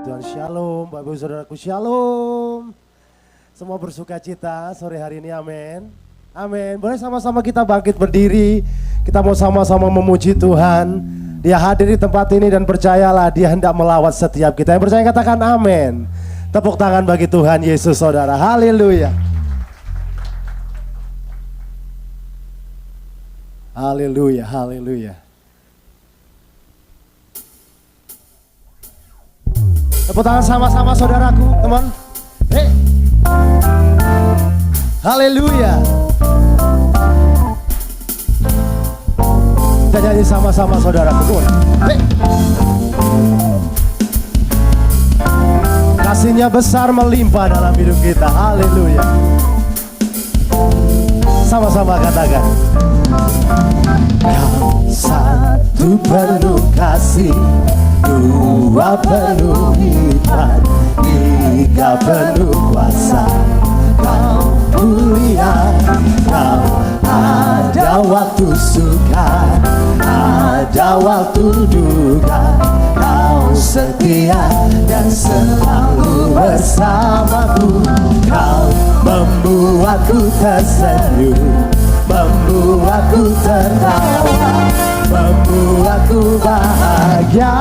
Tuhan, shalom, Bapak Ibu Saudaraku, shalom. Semua bersuka cita sore hari ini, amin. Amin, boleh sama-sama kita bangkit berdiri. Kita mau sama-sama memuji Tuhan. Dia hadir di tempat ini dan percayalah Dia hendak melawat setiap kita. Yang percaya katakan amin. Tepuk tangan bagi Tuhan Yesus saudara, haleluya. Haleluya, haleluya. Tepuk tangan sama-sama saudaraku, teman. Hey. Haleluya. Kita nyanyi sama-sama saudaraku. Hey. Kasihnya besar melimpah dalam hidup kita. Haleluya. Sama-sama katakan. Kau satu penuh kasih, dua penuh hikmat, tiga penuh kuasa. Kau mulia, kau ada waktu suka, ada waktu duka. Kau setia dan selalu bersamaku. Kau membuatku tersenyum, membuatku tertawa, membuatku bahagia.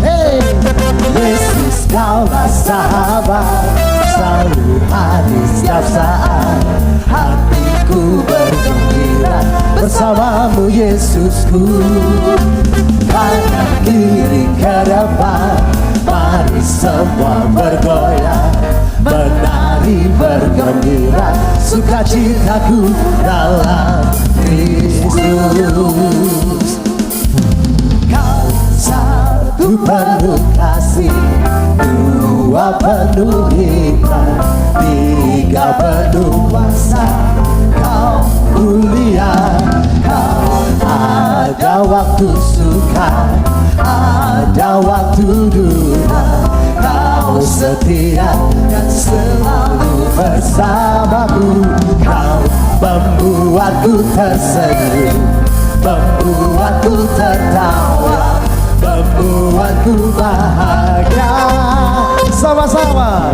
Hey, Yesus kaulah sahabat, selalu hadir setiap saat. Hatiku bergembira bersamamu Yesusku. Kanan kiri ke depan, mari semua bergoyang, menari bergembira, sukacitaku dalam Kristus. Kau satu penuh kasih, dua penuh hikmat, tiga penuh kuasa. Kau mulia, kau ada waktu suka, ada waktu duka. Kau setia dan selalu bersamaku. Kau membuatku tersenyum, membuatku tertawa, membuatku bahagia. Sama-sama.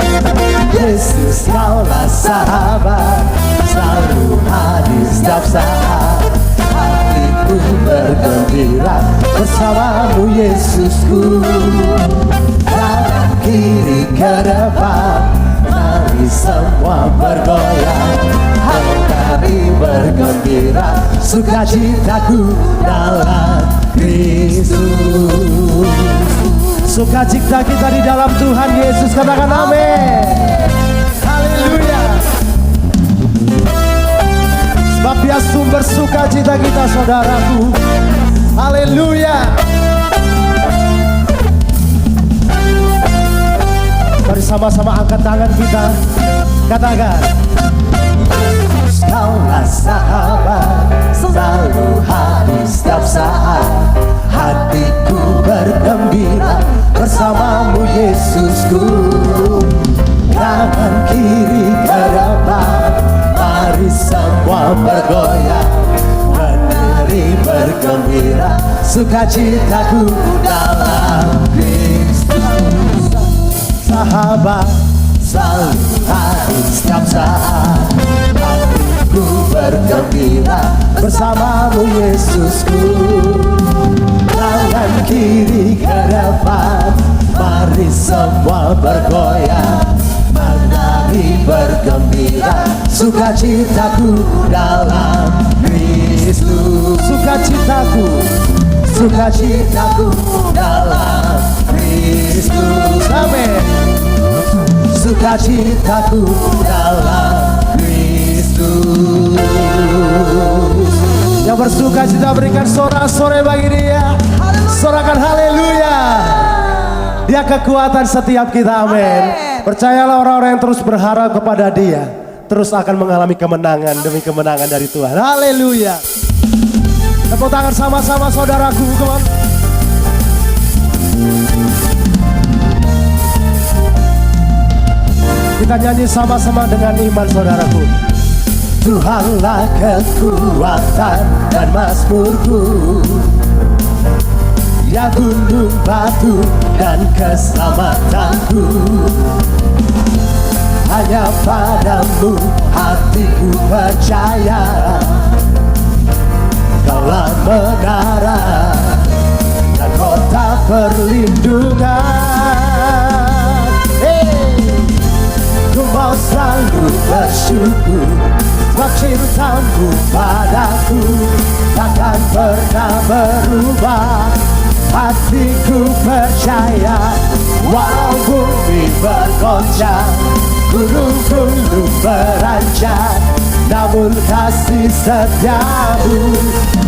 Yesus kaulah sahabat, selalu hadir setiap saat. Hatiku bergembira bersamamu Yesusku. Kanan kiri ke depan, mari semua bergoyang, menari bergembira, sukacitaku dalam Kristus. Sukacita kita di dalam Tuhan Yesus, katakan amin. Haleluya. Sebab Dia sumber sukacita kita saudaraku. Haleluya. Mari sama-sama angkat tangan kita, katakan. Kaulah sahabat, selalu hadir setiap saat. Hatiku bergembira bersamamu Yesusku. Kanan kiri ke depan, mari semua bergoyang, menari bergembira, sukacitaku dalam Kristus. Sahabat selalu hadir setiap saat. Hatiku bergembira bersamamu Yesusku. Kanan kiri ke depan, mari semua bergoyang, menari bergembira, sukacitaku dalam Kristus. Sukacitaku, sukacitaku dalam Kristus. Amin. Sukacitaku dalam Kristus. Yang bersuka cita berikan sorak-sorai bagi Dia. Sorakan haleluya. Dia kekuatan setiap kita, amin. Percayalah orang-orang yang terus berharap kepada Dia terus akan mengalami kemenangan demi kemenangan dari Tuhan. Haleluya. Tepuk tangan sama-sama saudaraku, come on. Kita nyanyi sama-sama dengan iman saudaraku. Tuhanlah kekuatan dan mazmurku, Ya gunung batu dan keselamatanku, hanya padamu hatiku percaya. Kaulah menara dan kota perlindungan. Ku mau selalu bersyukur, sebab cintamu padaku takkan pernah berubah. Hatiku percaya, walau bumi bergoncang, gunung-gunung beranjak, namun kasih setiamu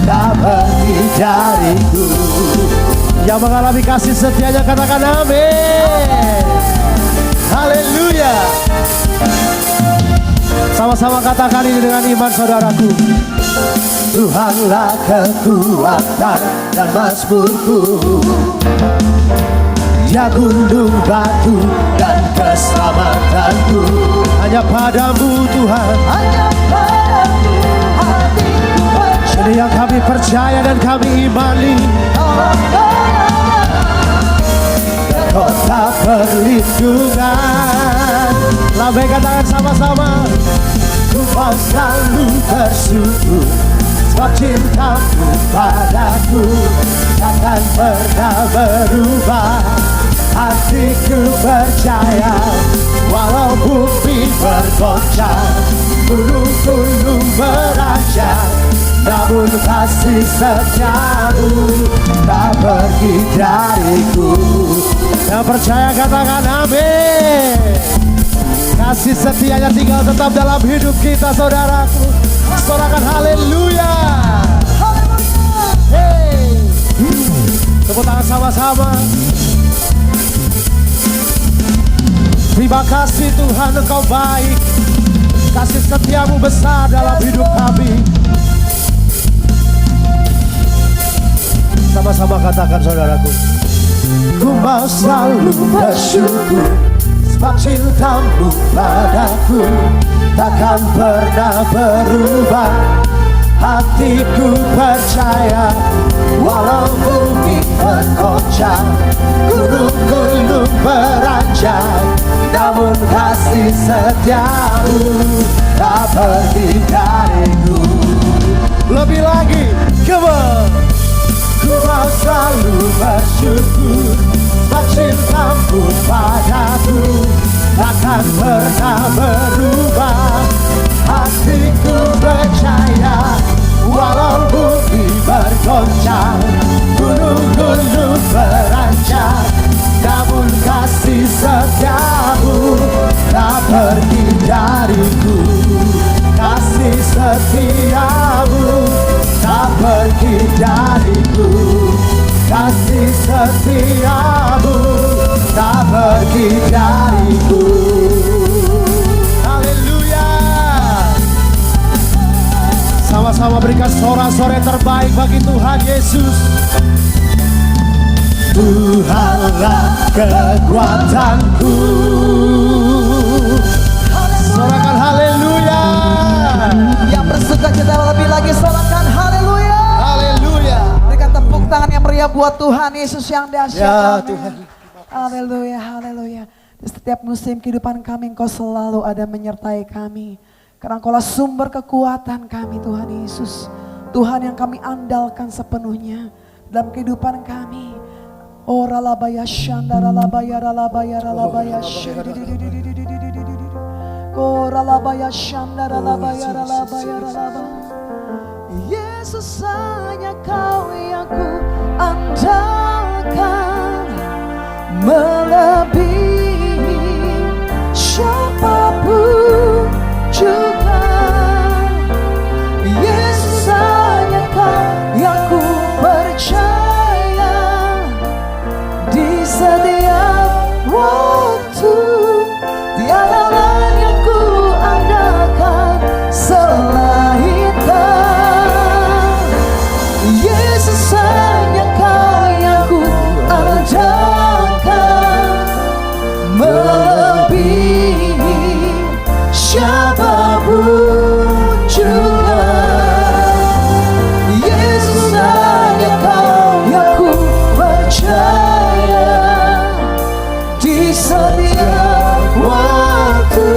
tak pergi dariku. Yang mengalami kasih setianya katakan amin. Haleluya. Sama-sama katakan ini dengan iman saudaraku. Tuhanlah kekuatan dan mazmurku, Dia gunung batu dan keselamatanku. Hanya padamu Tuhan, hanya padamu hatiku percaya. Ini yang kami percaya dan kami imani. Kota perlindungan. Lambaikan tangan sama-sama. Ku mau selalu bersyukur, sebab cintamu padaku takkan pernah berubah. Hatiku percaya, walau bumi bergoncang, gunung-gunung beranjak, namun kasih setiamu tak pergi dariku. Yang percaya katakan amin. Kasih setianya tinggal tetap dalam hidup kita saudaraku. Sorakan haleluya. Hey. Tepuk tangan sama-sama. Terima kasih Tuhan, Engkau baik. Kasih setiamu besar dalam hidup kami. Sama-sama katakan saudaraku. Ku mau selalu bersyukur, sebab cintamu padaku takkan pernah berubah. Hatiku percaya, walau bumi bergoncang, gunung-gunung beranjak, namun kasih setiamu tak pergi dariku. Lebih lagi, come on. Ku mau selalu bersyukur, sebab cintamu padaku takkan pernah berubah. Hatiku percaya, walau bumi bergoncang, gunung-gunung beranjak, namun kasih setiamu tak pergi dariku. Kasih setiamu tak pergi dariku. Kasih setiamu tak pergi dariku. Haleluya. Sama-sama berikan sorak-sorai terbaik bagi Tuhan Yesus. Tuhanlah kekuatanku. Sorakan haleluya. Yang bersuka cita lebih lagi sorakan haleluya. Haleluya. Berikan tepuk tangan yang meriah buat Tuhan Yesus yang dahsyat. Ya Tuhan. Haleluya, haleluya. Di setiap musim kehidupan kami Engkau selalu ada menyertai kami. Karena Engkaulah sumber kekuatan kami Tuhan Yesus. Tuhan yang kami andalkan sepenuhnya dalam kehidupan kami. Oh ralabaya syanda ralabaya ralabaya ralabaya syanda. Oh ralabaya syanda ralabaya ralabaya ralabaya. Yesus hanya Kau yang ku andalkan, melebihi siapapun juga. Yesus hanya Kau yang ku percaya di setiap waktu. Tiada lain yang ku andalkan selain Kau. Yesus hanya Kau yang ku andalkan, setiap waktu,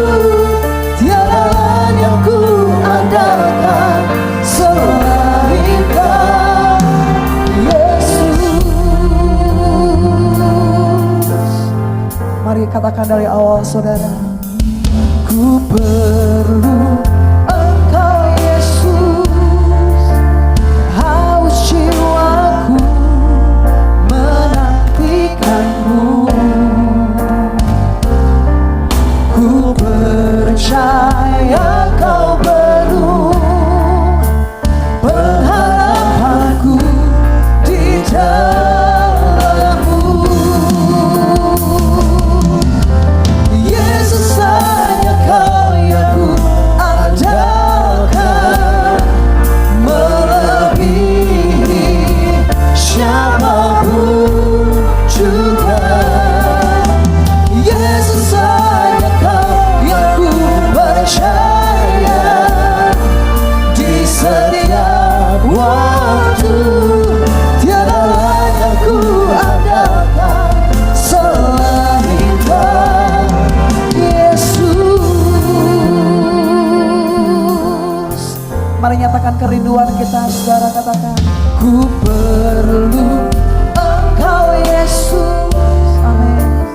tiada lain yang ku andalkan selain Kau, Yesus. Mari katakan dari awal, saudara. Ku perlu Engkau, Yesus. Haus jiwaku menantikan-Mu. Ku percaya Kau penuh pengharapanku di dalam-Mu. Yesus, hanya Kau yang ku andalkan, melebihi siapapun juga. Yesus, hanya Kau yang ku percaya di setiap waktu, tiada lain yang ku andalkan selain Kau, Yesus. Mari nyatakan kerinduan kita, saudara, katakan. Ku perlu Engkau, Yesus. Amin.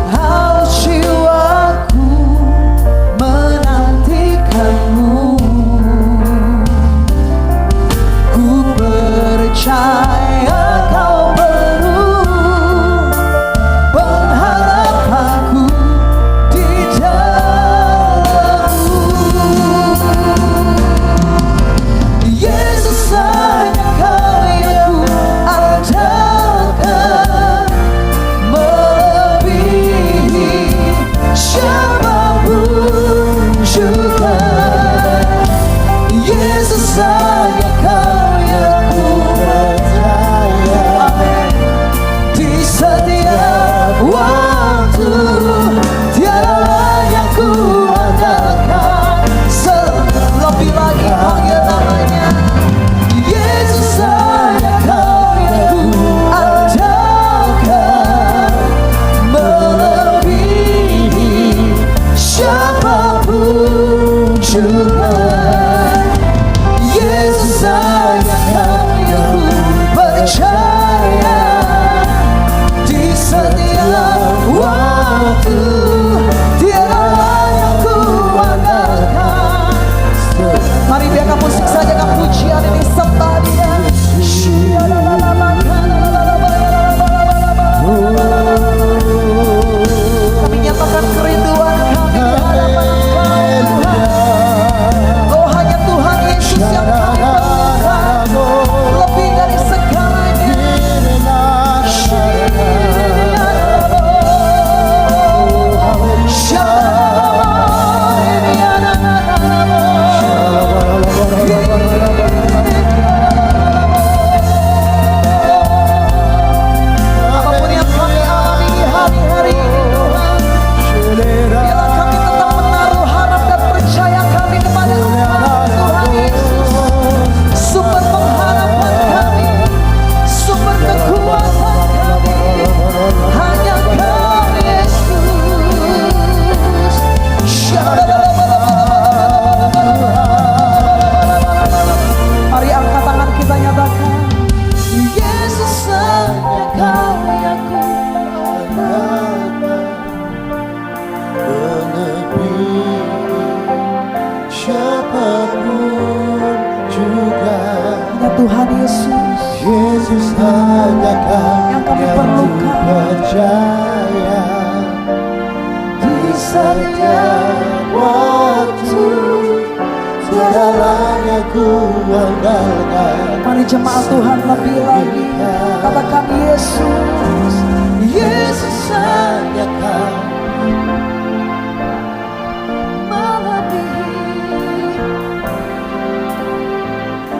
Haus jiwaku menantikan-Mu. Ku percaya Kau penuh pengharapanku di dalam-Mu. Yesus, hanya Kau yang ku andalkan, melebihi siapapun juga. Yesus, hanya Kau yang ku percaya. Amin. Di setiap waktu, tiada lain yang ku andalkan. Lebih lagi panggil namanya. Yesus, hanya Kau yang ku andalkan, melebihi siapapun juga. Yesus, hanya Kau yang ku percaya. Di setiap waktu, tiada lain yang ku andalkan. Mari biarkan musik saja, kan pujian ini serta Dia. Kami nyatakan kerinduan kami di hadapan Engkau, Tuhan. Oh, hanya Tuhan Yesus yang kami perlukan, lebih dari segalanya. Apapun yang kami alami di hari-hari ini, Tuhan, biarlah kami tetap menaruh harap dan percaya kami kepada Engkau, Tuhan Yesus. Sumber pengharapan kami, sumber kekuatan kami, hanya Kau, Yesus. Mari angkat tangan kita, nyatakan. Yesus, hanya Kau yang ku andalkan, melebihi siapapun juga. hanya Tuhan Yesus. Yesus, hanya Kau Yang kami yang ku perlukan. percaya. Di setiap waktu, tiada lain yang ku andalkan. Mari jemaat Tuhan lebih lagi katakan Yesus. Yesus, Hanya Kau melebihi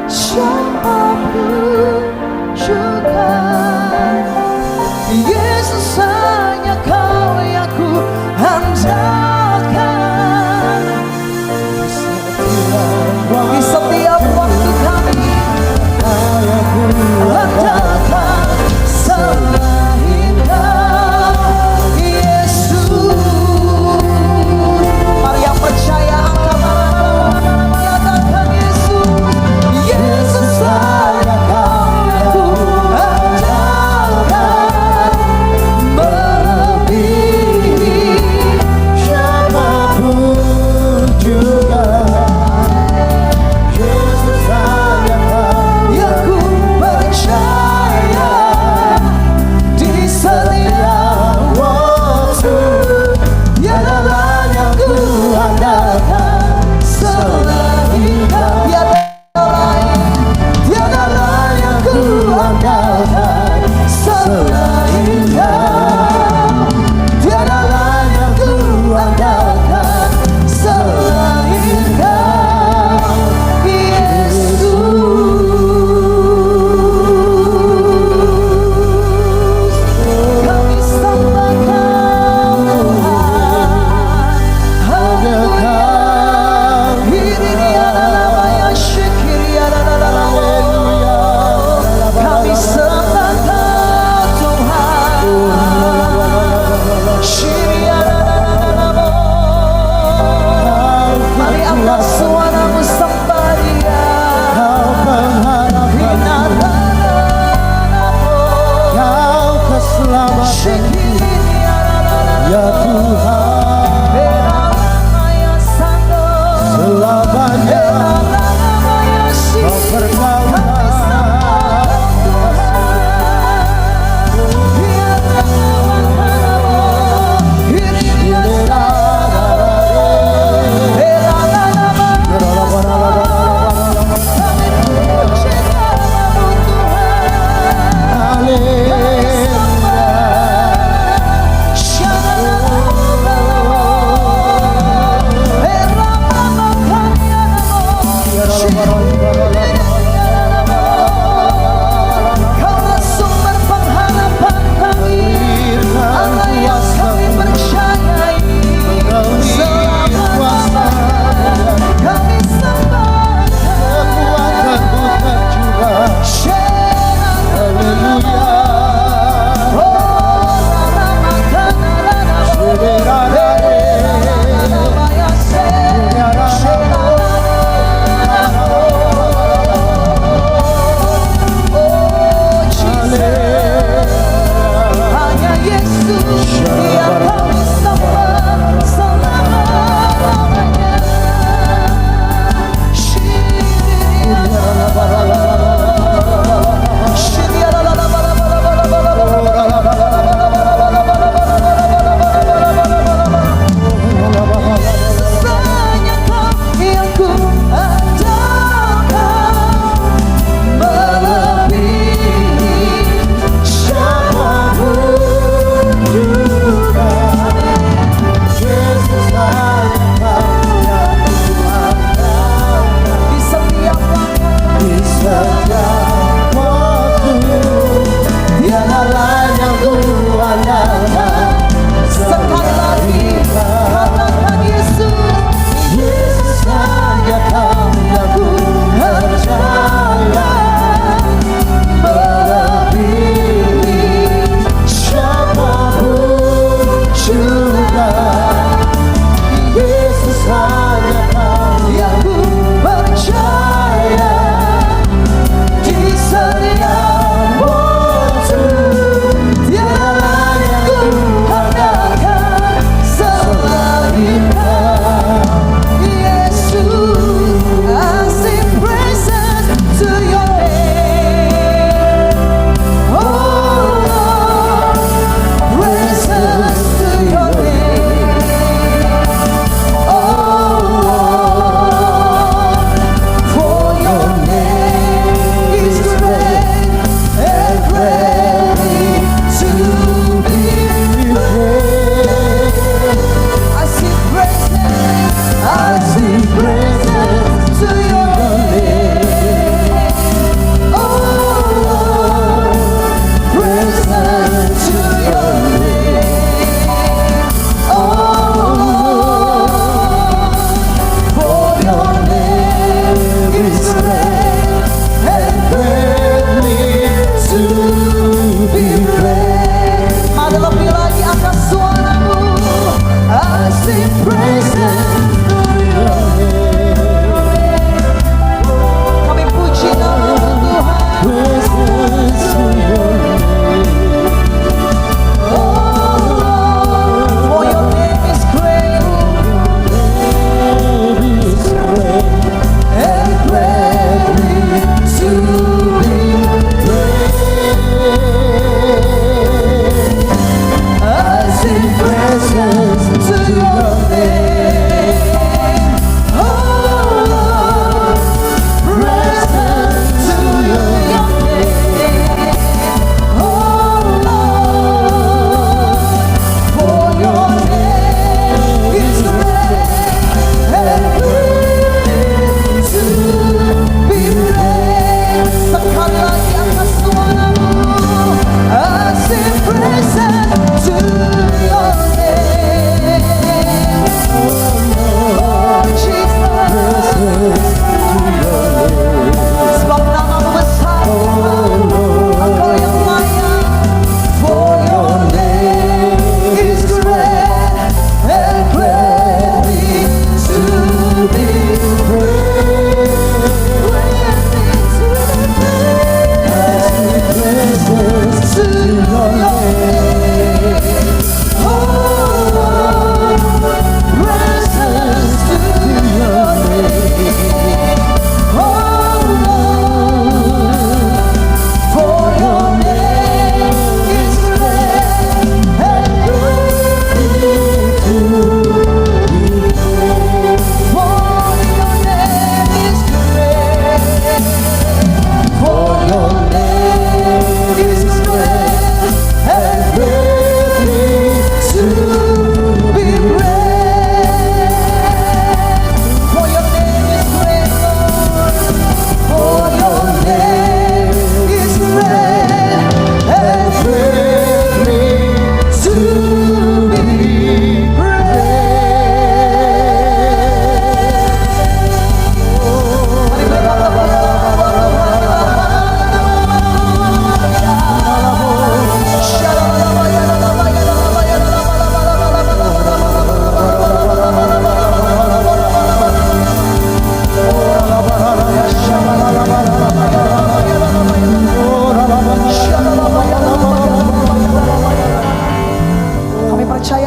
siapapun juga. Yesus, hanya Kau yang ku andalkan. Di setiap waktu kami andalkan selain Kau, Yesus. selamanya kau berkaulah. Kaulah sumber pengharapan kami, Allah yang kami percayai. Selamanya kami sembah, Kekuatanmu tercurah. Haleluya. hanya Yesus yang kami sembah selama-lamanya.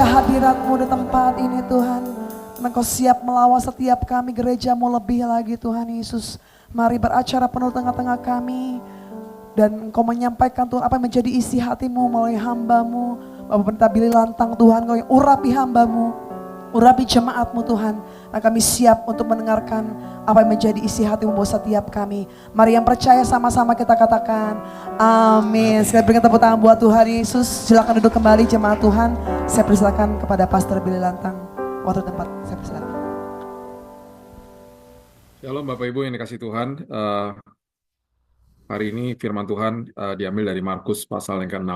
ya hadirat-Mu di tempat ini Tuhan. Engkau siap melawat setiap kami gereja-Mu lebih lagi Tuhan Yesus. Mari beracara penuh tengah-tengah kami. Dan Engkau menyampaikan Tuhan apa yang menjadi isi hati-Mu melalui hamba-Mu. Bapak Pendeta Billy Lantang Tuhan, Engkau yang urapi hamba-Mu, urapi jemaat-Mu Tuhan. Dan kami siap untuk mendengarkan apa yang menjadi isi hati-Mu buat setiap kami. Mari yang percaya sama-sama kita katakan amin. Sekali berikan tepuk tangan buat Tuhan Yesus. Silakan duduk kembali jemaat Tuhan. Saya persilakan kepada Pastor Billy Lantang. Waktu tempat, saya persilakan. Shalom Bapak Ibu yang dikasih Tuhan. Hari ini firman Tuhan diambil dari Markus pasal yang ke-6.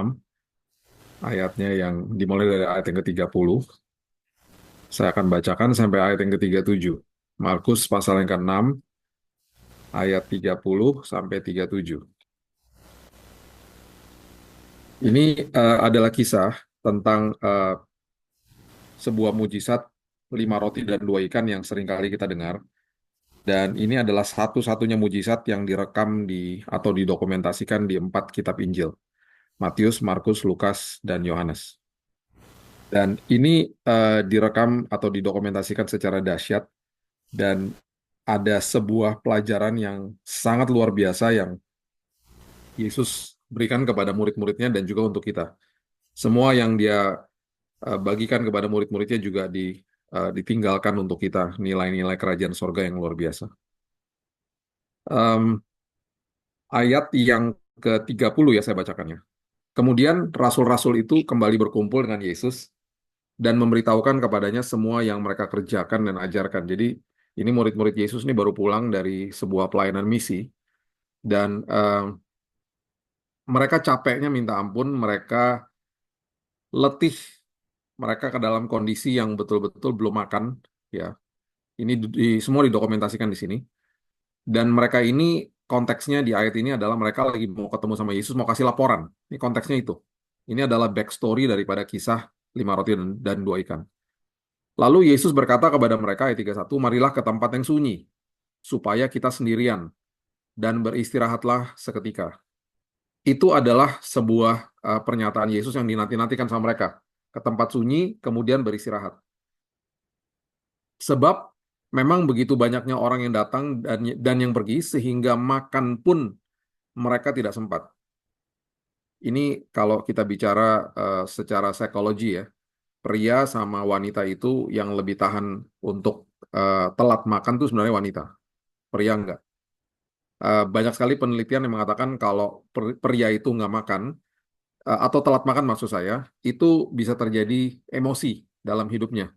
Ayatnya yang dimulai dari ayat yang ke-30. Saya akan bacakan sampai ayat yang ke-37. Markus pasal yang ke-6, ayat 30 sampai 37. Ini adalah kisah tentang sebuah mujizat 5 roti dan 2 ikan yang seringkali kita dengar. Dan ini adalah satu-satunya mujizat yang direkam atau didokumentasikan di 4 kitab Injil. Matius, Markus, Lukas, dan Yohanes. Dan ini direkam atau didokumentasikan secara dahsyat. Dan ada sebuah pelajaran yang sangat luar biasa yang Yesus berikan kepada murid-muridnya dan juga untuk kita. Semua yang dia bagikan kepada murid-muridnya juga ditinggalkan untuk kita, nilai-nilai kerajaan sorga yang luar biasa. Ayat yang ke-30 ya saya bacakannya. Kemudian rasul-rasul itu kembali berkumpul dengan Yesus dan memberitahukan kepadanya semua yang mereka kerjakan dan ajarkan. Jadi ini murid-murid Yesus ini baru pulang dari sebuah pelayanan misi dan mereka capeknya minta ampun, mereka letih, mereka ke dalam kondisi yang betul-betul belum makan, ya. Ini semua didokumentasikan di sini. Dan mereka ini konteksnya di ayat ini adalah mereka lagi mau ketemu sama Yesus, mau kasih laporan. Ini konteksnya itu. Ini adalah backstory daripada kisah 5 roti dan 2 ikan. Lalu Yesus berkata kepada mereka, ayat 31, marilah ke tempat yang sunyi, supaya kita sendirian, dan beristirahatlah seketika. Itu adalah sebuah pernyataan Yesus yang dinanti-nantikan sama mereka. Ke tempat sunyi, kemudian beristirahat. Sebab memang begitu banyaknya orang yang datang dan yang pergi, sehingga makan pun mereka tidak sempat. Ini kalau kita bicara secara psikologi ya, pria sama wanita itu yang lebih tahan untuk telat makan itu sebenarnya wanita. Pria enggak. Banyak sekali penelitian yang mengatakan kalau pria itu nggak makan, atau telat makan maksud saya, itu bisa terjadi emosi dalam hidupnya.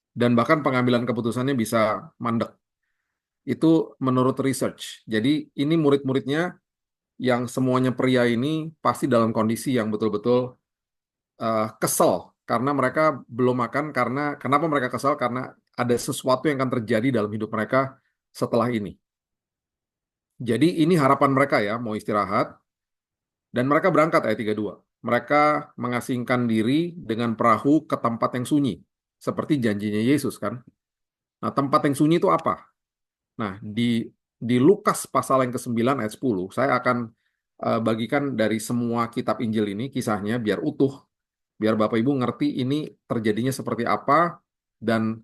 Dan bahkan pengambilan keputusannya bisa mandek. Itu menurut research. Jadi ini murid-muridnya yang semuanya pria ini pasti dalam kondisi yang betul-betul kesel. Karena mereka belum makan, kenapa mereka kesal? Karena ada sesuatu yang akan terjadi dalam hidup mereka setelah ini. Jadi ini harapan mereka ya, mau istirahat. Dan mereka berangkat ayat 32. Mereka mengasingkan diri dengan perahu ke tempat yang sunyi. Seperti janjinya Yesus kan. Nah tempat yang sunyi itu apa? Nah di Lukas pasal yang ke-9 ayat 10, saya akan bagikan dari semua kitab Injil ini kisahnya biar utuh. Biar Bapak Ibu ngerti ini terjadinya seperti apa. Dan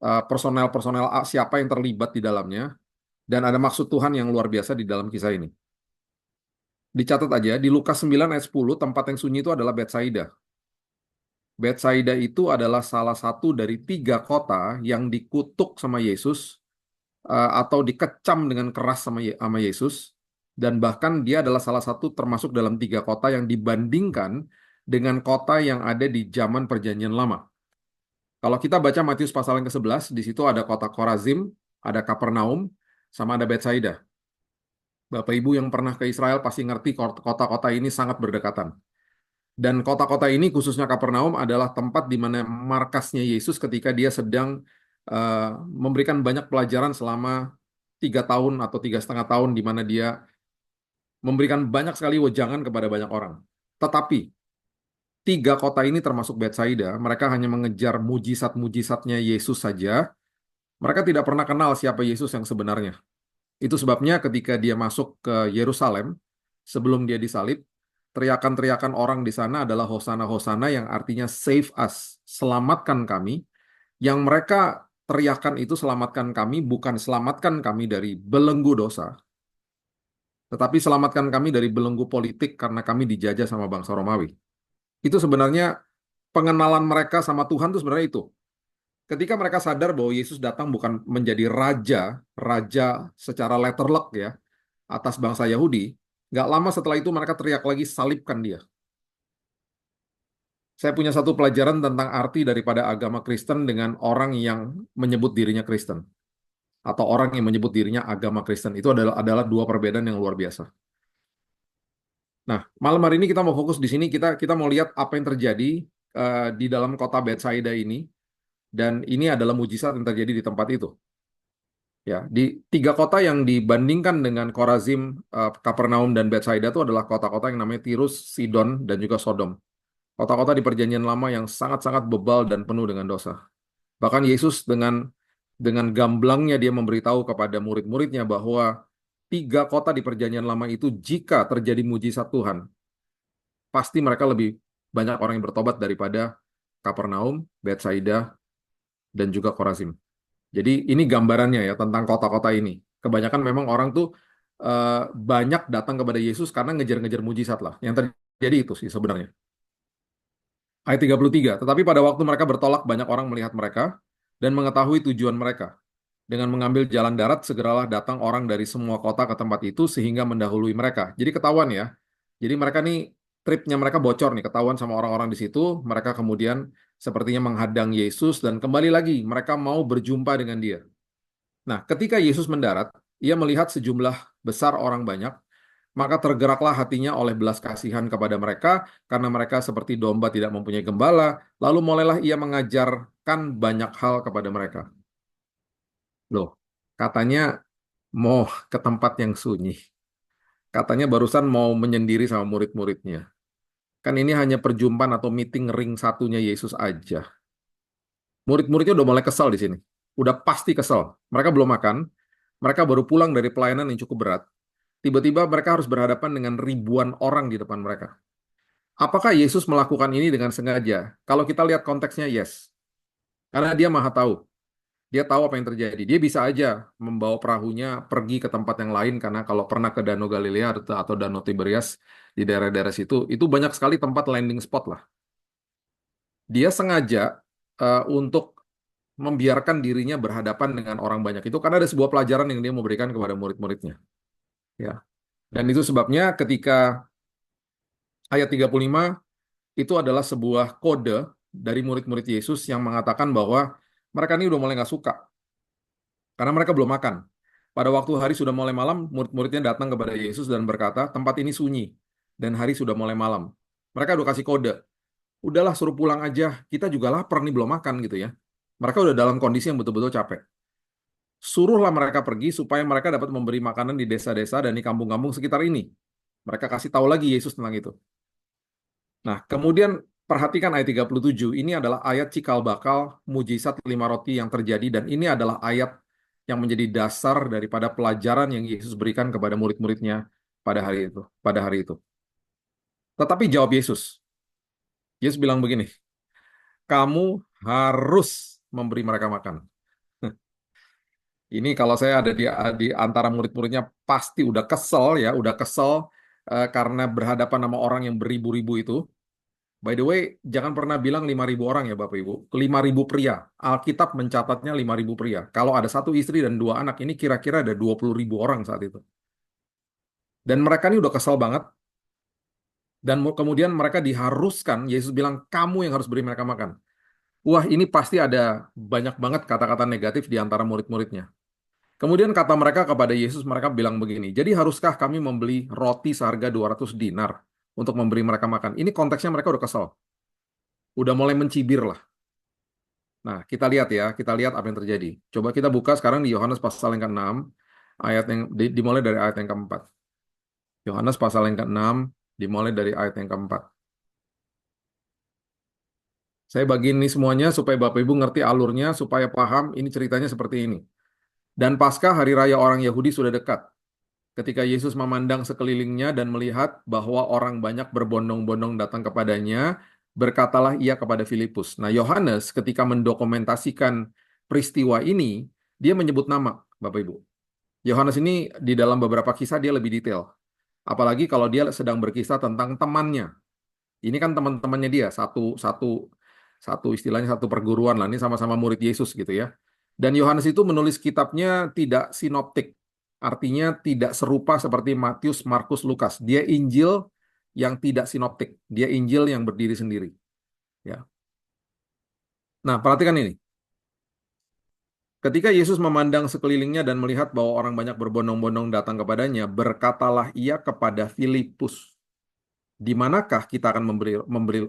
personel-personel siapa yang terlibat di dalamnya. Dan ada maksud Tuhan yang luar biasa di dalam kisah ini. Dicatat aja, di Lukas 9 ayat 10, tempat yang sunyi itu adalah Betsaida. Betsaida itu adalah salah satu dari 3 kota yang dikutuk sama Yesus, atau dikecam dengan keras sama Yesus, dan bahkan dia adalah salah satu termasuk dalam 3 kota yang dibandingkan dengan kota yang ada di zaman Perjanjian Lama. Kalau kita baca Matius pasal yang ke-11, di situ ada kota Korazim, ada Kapernaum, sama ada Betsaida. Bapak Ibu yang pernah ke Israel pasti ngerti kota-kota ini sangat berdekatan. Dan kota-kota ini khususnya Kapernaum adalah tempat di mana markasnya Yesus ketika dia sedang memberikan banyak pelajaran selama 3 tahun atau 3,5 tahun di mana dia memberikan banyak sekali wejangan kepada banyak orang. Tetapi 3 kota ini termasuk Betsaida, mereka hanya mengejar mujizat-mujizatnya Yesus saja. Mereka tidak pernah kenal siapa Yesus yang sebenarnya. Itu sebabnya ketika dia masuk ke Yerusalem, sebelum dia disalib, teriakan-teriakan orang di sana adalah Hosana Hosana yang artinya save us, selamatkan kami. Yang mereka teriakan itu selamatkan kami, bukan selamatkan kami dari belenggu dosa, tetapi selamatkan kami dari belenggu politik karena kami dijajah sama bangsa Romawi. Itu sebenarnya pengenalan mereka sama Tuhan itu sebenarnya itu. Ketika mereka sadar bahwa Yesus datang bukan menjadi raja secara letterlock ya, atas bangsa Yahudi, nggak lama setelah itu mereka teriak lagi, salibkan dia. Saya punya satu pelajaran tentang arti daripada agama Kristen dengan orang yang menyebut dirinya Kristen. Atau orang yang menyebut dirinya agama Kristen. Itu adalah dua perbedaan yang luar biasa. Nah, malam hari ini kita mau fokus di sini, kita mau lihat apa yang terjadi di dalam kota Betsaida ini. Dan ini adalah mujizat yang terjadi di tempat itu. Ya, di tiga kota yang dibandingkan dengan Korazim, Kapernaum, dan Betsaida itu adalah kota-kota yang namanya Tirus, Sidon, dan juga Sodom. Kota-kota di Perjanjian Lama yang sangat-sangat bebal dan penuh dengan dosa. Bahkan Yesus dengan gamblangnya dia memberitahu kepada murid-muridnya bahwa tiga kota di Perjanjian Lama itu jika terjadi mujizat Tuhan, pasti mereka lebih banyak orang yang bertobat daripada Kapernaum, Betsaida, dan juga Korazim. Jadi ini gambarannya ya tentang kota-kota ini. Kebanyakan memang orang tuh banyak datang kepada Yesus karena ngejar-ngejar mujizat lah. Yang terjadi itu sih sebenarnya. Ayat 33, tetapi pada waktu mereka bertolak, banyak orang melihat mereka dan mengetahui tujuan mereka. Dengan mengambil jalan darat, segeralah datang orang dari semua kota ke tempat itu sehingga mendahului mereka. Jadi ketahuan ya. Jadi mereka nih, tripnya mereka bocor nih, ketahuan sama orang-orang di situ. Mereka kemudian sepertinya menghadang Yesus dan kembali lagi mereka mau berjumpa dengan dia. Nah, ketika Yesus mendarat, ia melihat sejumlah besar orang banyak, maka tergeraklah hatinya oleh belas kasihan kepada mereka, karena mereka seperti domba tidak mempunyai gembala, lalu mulailah ia mengajarkan banyak hal kepada mereka. Loh, katanya mau ke tempat yang sunyi. Katanya barusan mau menyendiri sama murid-muridnya. Kan ini hanya perjumpaan atau meeting ring satunya Yesus aja. Murid-muridnya udah mulai kesal di sini. Udah pasti kesal. Mereka belum makan, mereka baru pulang dari pelayanan yang cukup berat. Tiba-tiba mereka harus berhadapan dengan ribuan orang di depan mereka. Apakah Yesus melakukan ini dengan sengaja? Kalau kita lihat konteksnya, yes. Karena dia maha tahu. Dia tahu apa yang terjadi. Dia bisa aja membawa perahunya pergi ke tempat yang lain, karena kalau pernah ke Danau Galilea atau Danau Tiberias, di daerah-daerah situ, itu banyak sekali tempat landing spot lah. Dia sengaja untuk membiarkan dirinya berhadapan dengan orang banyak itu, karena ada sebuah pelajaran yang dia mau berikan kepada murid-muridnya. Ya. Dan itu sebabnya ketika ayat 35 itu adalah sebuah kode dari murid-murid Yesus yang mengatakan bahwa mereka ini udah mulai nggak suka karena mereka belum makan. Pada waktu hari sudah mulai malam, murid-muridnya datang kepada Yesus dan berkata, tempat ini sunyi dan hari sudah mulai malam. Mereka udah kasih kode, udahlah suruh pulang aja, kita juga lapar nih belum makan gitu ya. Mereka udah dalam kondisi yang betul-betul capek. Suruhlah mereka pergi supaya mereka dapat memberi makanan di desa-desa dan di kampung-kampung sekitar ini. Mereka kasih tahu lagi Yesus tentang itu. Nah, kemudian perhatikan ayat 37, ini adalah ayat cikal bakal mujizat 5 roti yang terjadi, dan ini adalah ayat yang menjadi dasar daripada pelajaran yang Yesus berikan kepada murid-muridnya pada hari itu. Tetapi jawab Yesus. Yesus bilang begini, kamu harus memberi mereka makan. Ini kalau saya ada di antara murid-muridnya pasti udah kesel ya, karena berhadapan sama orang yang beribu-ribu itu. By the way, jangan pernah bilang 5.000 orang ya Bapak Ibu. 5.000 pria. Alkitab mencatatnya 5.000 pria. Kalau ada satu istri dan dua anak, ini kira-kira ada 20.000 orang saat itu. Dan mereka ini udah kesel banget. Dan kemudian mereka diharuskan, Yesus bilang, kamu yang harus beri mereka makan. Wah, ini pasti ada banyak banget kata-kata negatif di antara murid-muridnya. Kemudian kata mereka kepada Yesus, mereka bilang begini, jadi haruskah kami membeli roti seharga 200 dinar untuk memberi mereka makan? Ini konteksnya mereka udah kesel. Udah mulai mencibir lah. Nah, kita lihat ya, kita lihat apa yang terjadi. Coba kita buka sekarang di Yohanes pasal yang ke-6, ayat yang dimulai dari ayat yang ke-4. Yohanes pasal yang ke-6, dimulai dari ayat yang ke-4. Saya bagi ini semuanya supaya Bapak Ibu ngerti alurnya, supaya paham ini ceritanya seperti ini. Dan Paskah hari raya orang Yahudi sudah dekat. ketika Yesus memandang sekelilingnya dan melihat bahwa orang banyak berbondong-bondong datang kepadanya, berkatalah ia kepada Filipus. Nah, Yohanes ketika mendokumentasikan peristiwa ini, dia menyebut nama, Bapak Ibu. Yohanes ini di dalam beberapa kisah dia lebih detail. Apalagi kalau dia sedang berkisah tentang temannya. Ini kan teman-temannya dia, satu satu satu istilahnya satu perguruan lah. Ini sama-sama murid Yesus gitu ya. Dan Yohanes itu menulis kitabnya tidak sinoptik, artinya tidak serupa seperti Matius, Markus, Lukas. Dia Injil yang tidak sinoptik, dia Injil yang berdiri sendiri. Ya. Nah, perhatikan ini. Ketika Yesus memandang sekelilingnya dan melihat bahwa orang banyak berbondong-bondong datang kepadanya, berkatalah ia kepada Filipus, di manakah kita akan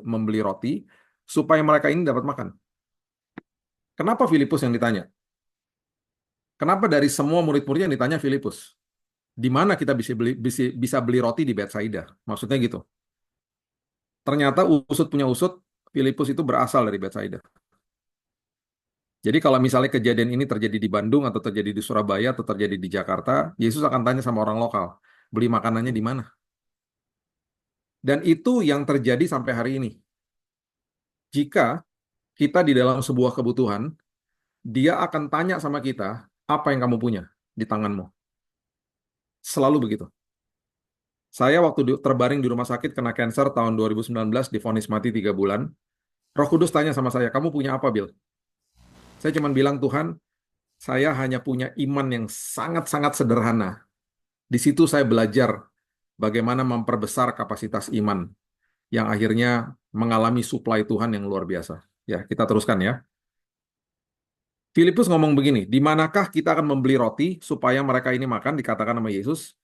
membeli roti supaya mereka ini dapat makan? Kenapa Filipus yang ditanya? Kenapa dari semua murid-murid yang ditanya Filipus? Di mana kita bisa beli roti di Betsaida? Maksudnya gitu. Ternyata usut punya usut, Filipus itu berasal dari Betsaida. Jadi kalau misalnya kejadian ini terjadi di Bandung atau terjadi di Surabaya atau terjadi di Jakarta, Yesus akan tanya sama orang lokal, beli makanannya di mana? Dan itu yang terjadi sampai hari ini. Jika kita di dalam sebuah kebutuhan, dia akan tanya sama kita, apa yang kamu punya di tanganmu? Selalu begitu. Saya waktu terbaring di rumah sakit kena kanker tahun 2019, divonis mati 3 bulan, Roh Kudus tanya sama saya, kamu punya apa, Bill? Saya cuma bilang, Tuhan, saya hanya punya iman yang sangat-sangat sederhana. Di situ saya belajar bagaimana memperbesar kapasitas iman yang akhirnya mengalami suplai Tuhan yang luar biasa. Ya, kita teruskan ya. Filipus ngomong begini, di manakah kita akan membeli roti supaya mereka ini makan, dikatakan sama Yesus.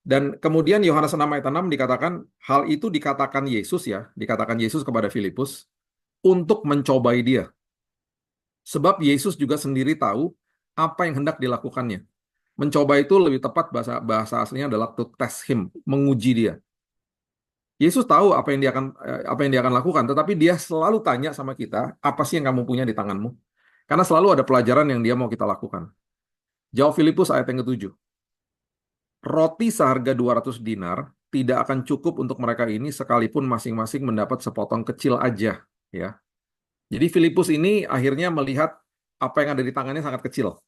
Dan kemudian Yohanes 6 ayat 6 dikatakan, hal itu dikatakan Yesus ya, dikatakan Yesus kepada Filipus, untuk mencobai dia. Sebab Yesus juga sendiri tahu apa yang hendak dilakukannya. Mencoba itu lebih tepat bahasa aslinya adalah to test him, menguji dia. Yesus tahu apa yang dia akan lakukan, tetapi dia selalu tanya sama kita, apa sih yang kamu punya di tanganmu? Karena selalu ada pelajaran yang dia mau kita lakukan. Jawab Filipus ayat yang ke-7. Roti seharga 200 dinar tidak akan cukup untuk mereka ini sekalipun masing-masing mendapat sepotong kecil aja, ya. Jadi Filipus ini akhirnya melihat apa yang ada di tangannya sangat kecil.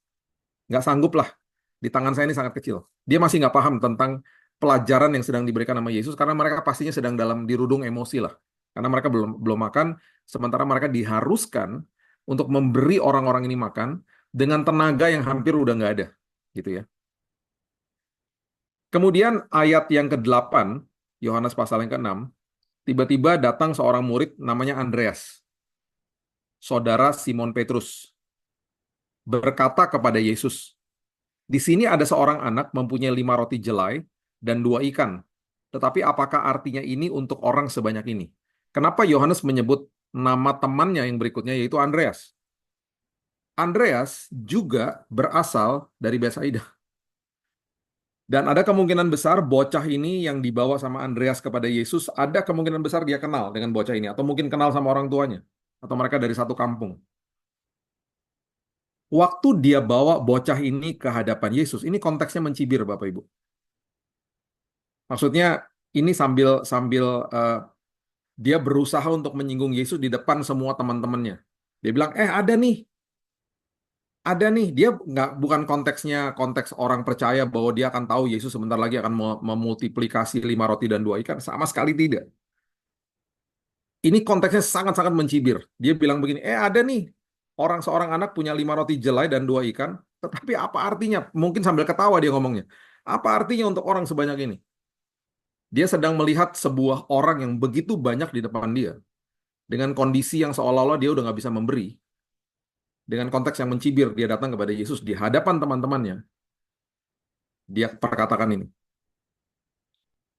Nggak sanggup lah, di tangan saya ini sangat kecil. Dia masih nggak paham tentang pelajaran yang sedang diberikan sama Yesus, karena mereka pastinya sedang dalam dirudung emosi lah. Karena mereka belum makan, sementara mereka diharuskan untuk memberi orang-orang ini makan dengan tenaga yang hampir udah nggak ada. Gitu ya. Kemudian ayat yang ke-8, Yohanes pasal yang ke-6, tiba-tiba datang seorang murid namanya Andreas, saudara Simon Petrus, berkata kepada Yesus, di sini ada seorang anak mempunyai 5 roti jelai dan 2 ikan. Tetapi apakah artinya ini untuk orang sebanyak ini? Kenapa Yohanes menyebut nama temannya yang berikutnya yaitu Andreas? Andreas juga berasal dari Betsaida. Dan ada kemungkinan besar bocah ini yang dibawa sama Andreas kepada Yesus, ada kemungkinan besar dia kenal dengan bocah ini, atau mungkin kenal sama orang tuanya, atau mereka dari satu kampung. Waktu dia bawa bocah ini ke hadapan Yesus, ini konteksnya mencibir, Bapak Ibu. Maksudnya ini sambil dia berusaha untuk menyinggung Yesus di depan semua teman-temannya. Dia bilang, ada nih. Dia bukan konteks orang percaya bahwa dia akan tahu Yesus sebentar lagi akan memultiplikasi 5 roti dan 2 ikan. Sama sekali tidak. Ini konteksnya sangat-sangat mencibir. Dia bilang begini, ada nih. Seorang anak punya 5 roti jelai dan 2 ikan. Tetapi apa artinya? Mungkin sambil ketawa dia ngomongnya. Apa artinya untuk orang sebanyak ini? Dia sedang melihat sebuah orang yang begitu banyak di depan dia. Dengan kondisi yang seolah-olah dia udah nggak bisa memberi. Dengan konteks yang mencibir, dia datang kepada Yesus di hadapan teman-temannya. Dia perkatakan ini.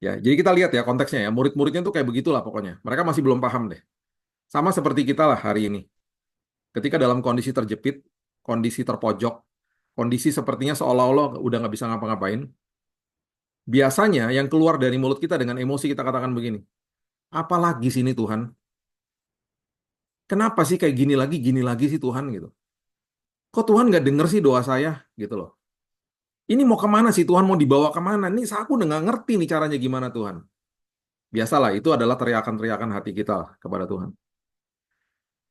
Ya, jadi kita lihat ya konteksnya ya. Murid-muridnya tuh kayak begitulah pokoknya. Mereka masih belum paham deh. Sama seperti kita lah hari ini. Ketika dalam kondisi terjepit, kondisi terpojok, kondisi sepertinya seolah-olah udah nggak bisa ngapa-ngapain, biasanya yang keluar dari mulut kita dengan emosi kita katakan begini, apalagi sini Tuhan? Kenapa sih kayak gini lagi sih Tuhan gitu? Kok Tuhan nggak denger sih doa saya gitu loh? Ini mau kemana sih Tuhan, mau dibawa kemana? Nih aku udah nggak ngerti nih caranya gimana Tuhan. Biasalah, itu adalah teriakan-teriakan hati kita kepada Tuhan.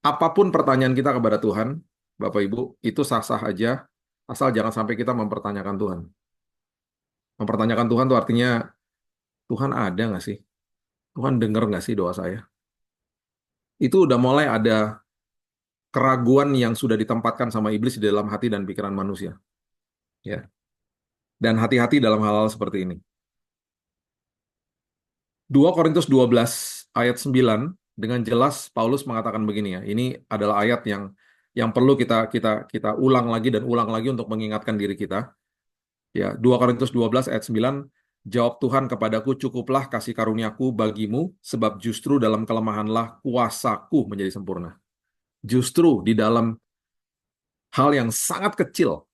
Apapun pertanyaan kita kepada Tuhan, Bapak Ibu, itu sah-sah aja, asal jangan sampai kita mempertanyakan Tuhan. Mempertanyakan Tuhan itu artinya, Tuhan ada nggak sih? Tuhan dengar nggak sih doa saya? Itu udah mulai ada keraguan yang sudah ditempatkan sama iblis di dalam hati dan pikiran manusia. Ya. Dan hati-hati dalam hal-hal seperti ini. 2 Korintus 12 ayat 9 dengan jelas Paulus mengatakan begini ya. Ini adalah ayat yang perlu kita ulang lagi dan ulang lagi untuk mengingatkan diri kita. Ya, 2 Korintus 12 ayat 9, jawab Tuhan kepadaku, cukuplah kasih karuniaku bagimu, sebab justru dalam kelemahanlah kuasaku menjadi sempurna. Justru di dalam hal yang sangat kecil,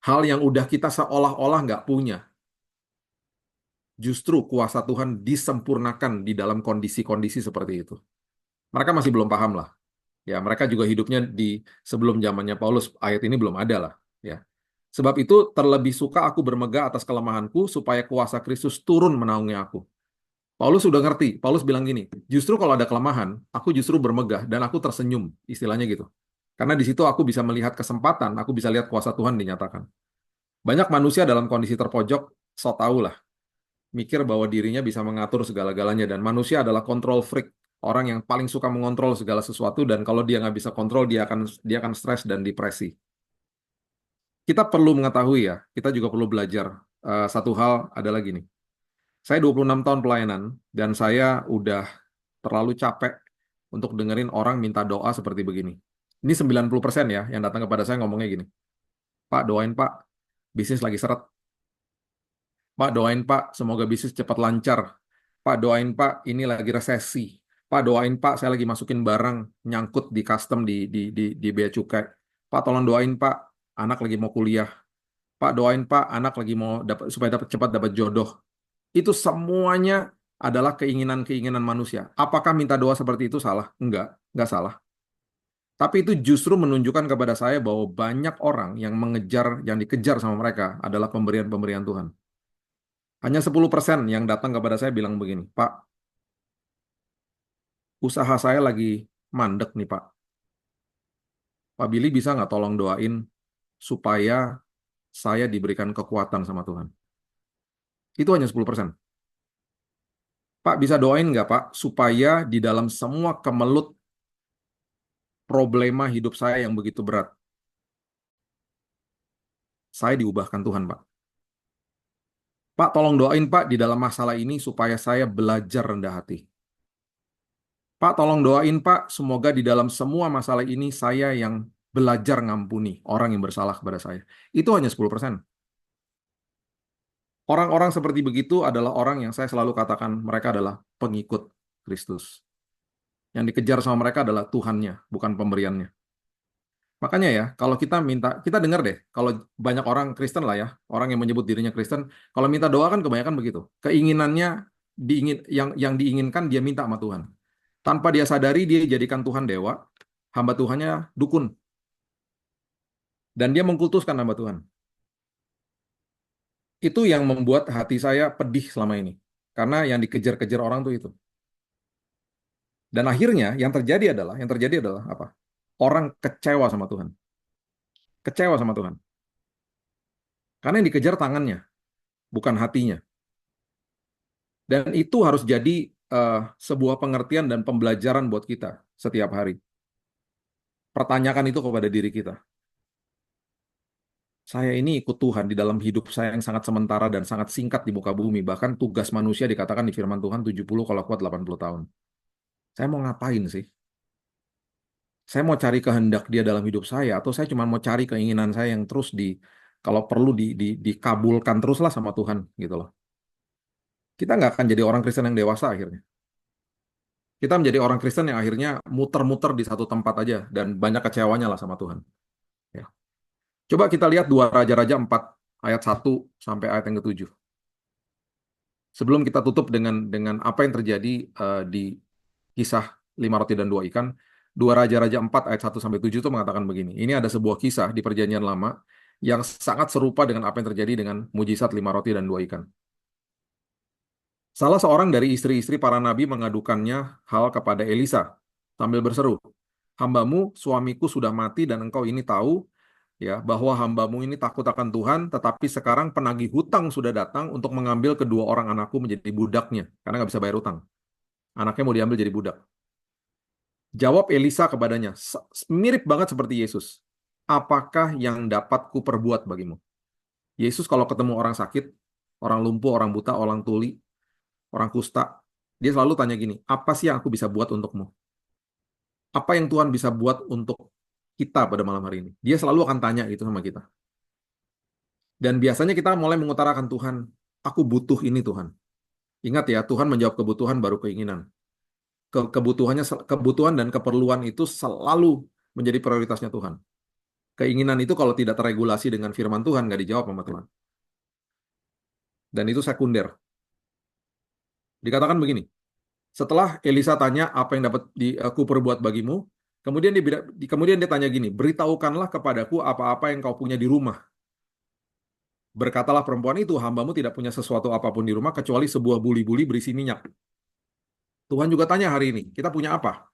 hal yang udah kita seolah-olah nggak punya, justru kuasa Tuhan disempurnakan di dalam kondisi-kondisi seperti itu. Mereka masih belum paham lah. Ya, mereka juga hidupnya di sebelum zamannya Paulus, ayat ini belum ada lah. Ya. Sebab itu terlebih suka aku bermegah atas kelemahanku, supaya kuasa Kristus turun menaungi aku. Paulus sudah ngerti. Paulus bilang gini, justru kalau ada kelemahan, aku justru bermegah dan aku tersenyum, istilahnya gitu. Karena di situ aku bisa melihat kesempatan, aku bisa lihat kuasa Tuhan dinyatakan. Banyak manusia dalam kondisi terpojok, so tau lah, mikir bahwa dirinya bisa mengatur segala-galanya, dan manusia adalah control freak, orang yang paling suka mengontrol segala sesuatu, dan kalau dia nggak bisa kontrol, dia akan stres dan depresi. Kita perlu mengetahui ya, kita juga perlu belajar. Satu hal adalah gini, saya 26 tahun pelayanan, dan saya udah terlalu capek untuk dengerin orang minta doa seperti begini. Ini 90% ya, yang datang kepada saya ngomongnya gini, Pak doain Pak, bisnis lagi seret. Pak doain Pak, semoga bisnis cepat lancar. Pak doain Pak, ini lagi resesi. Pak doain Pak, saya lagi masukin barang nyangkut di custom di bea cukai. Pak tolong doain Pak, anak lagi mau kuliah. Pak doain Pak, anak lagi mau supaya cepat dapat jodoh. Itu semuanya adalah keinginan-keinginan manusia. Apakah minta doa seperti itu salah? Enggak salah. Tapi itu justru menunjukkan kepada saya bahwa banyak orang yang dikejar sama mereka adalah pemberian-pemberian Tuhan. Hanya 10% yang datang kepada saya bilang begini, Pak, usaha saya lagi mandek nih Pak. Pak Billy bisa nggak tolong doain supaya saya diberikan kekuatan sama Tuhan? Itu hanya 10%. Pak bisa doain nggak Pak, supaya di dalam semua kemelut problema hidup saya yang begitu berat, saya diubahkan Tuhan Pak. Pak tolong doain Pak di dalam masalah ini supaya saya belajar rendah hati. Pak tolong doain Pak, semoga di dalam semua masalah ini saya yang belajar ngampuni orang yang bersalah kepada saya. Itu hanya 10%. Orang-orang seperti begitu adalah orang yang saya selalu katakan mereka adalah pengikut Kristus. Yang dikejar sama mereka adalah Tuhannya, bukan pemberiannya. Makanya ya, kalau kita dengar deh, kalau banyak orang Kristen lah ya, orang yang menyebut dirinya Kristen, kalau minta doa kan kebanyakan begitu. Keinginannya yang diinginkan dia minta sama Tuhan. Tanpa dia sadari dia jadikan Tuhan dewa, hamba Tuhannya dukun. Dan dia mengkultuskan hamba Tuhan. Itu yang membuat hati saya pedih selama ini. Karena yang dikejar-kejar orang tuh itu. Dan akhirnya yang terjadi adalah apa? Orang kecewa sama Tuhan. Kecewa sama Tuhan. Karena yang dikejar tangannya, bukan hatinya. Dan itu harus jadi sebuah pengertian dan pembelajaran buat kita setiap hari. Pertanyakan itu kepada diri kita. Saya ini ikut Tuhan di dalam hidup saya yang sangat sementara dan sangat singkat di muka bumi. Bahkan tugas manusia dikatakan di firman Tuhan 70 kalau kuat 80 tahun. Saya mau ngapain sih? Saya mau cari kehendak dia dalam hidup saya, atau saya cuma mau cari keinginan saya yang terus kalau perlu dikabulkan teruslah sama Tuhan gitu loh. Kita nggak akan jadi orang Kristen yang dewasa akhirnya. Kita menjadi orang Kristen yang akhirnya muter-muter di satu tempat aja dan banyak kecewanya lah sama Tuhan. Ya. Coba kita lihat 2 Raja-Raja 4 ayat 1 sampai ayat yang ke-7. Sebelum kita tutup dengan apa yang terjadi di kisah 5 roti dan 2 ikan, 2 Raja-Raja 4 ayat 1 sampai 7 itu mengatakan begini. Ini ada sebuah kisah di Perjanjian Lama yang sangat serupa dengan apa yang terjadi dengan mujizat 5 roti dan 2 ikan. Salah seorang dari istri-istri para nabi mengadukannya hal kepada Elisa sambil berseru, "Hambamu, suamiku sudah mati dan engkau ini tahu ya bahwa hambamu ini takut akan Tuhan, tetapi sekarang penagih hutang sudah datang untuk mengambil kedua orang anakku menjadi budaknya karena nggak bisa bayar hutang. Anaknya mau diambil jadi budak." Jawab Elisa kepadanya, mirip banget seperti Yesus. "Apakah yang dapat kuperbuat bagimu?" Yesus kalau ketemu orang sakit, orang lumpuh, orang buta, orang tuli, orang kusta, dia selalu tanya gini, "Apa sih yang aku bisa buat untukmu? Apa yang Tuhan bisa buat untuk kita pada malam hari ini?" Dia selalu akan tanya itu sama kita. Dan biasanya kita mulai mengutarakan, "Tuhan, aku butuh ini Tuhan." Ingat ya, Tuhan menjawab kebutuhan baru keinginan. Kebutuhan dan keperluan itu selalu menjadi prioritasnya Tuhan. Keinginan itu kalau tidak terregulasi dengan firman Tuhan, nggak dijawab sama Tuhan. Dan itu sekunder. Dikatakan begini, setelah Elisa tanya apa yang dapat aku perbuat bagimu, kemudian dia tanya gini, "Beritahukanlah kepadaku apa-apa yang kau punya di rumah." Berkatalah perempuan itu, "Hambamu tidak punya sesuatu apapun di rumah kecuali sebuah buli-buli berisi minyak." Tuhan juga tanya hari ini, kita punya apa?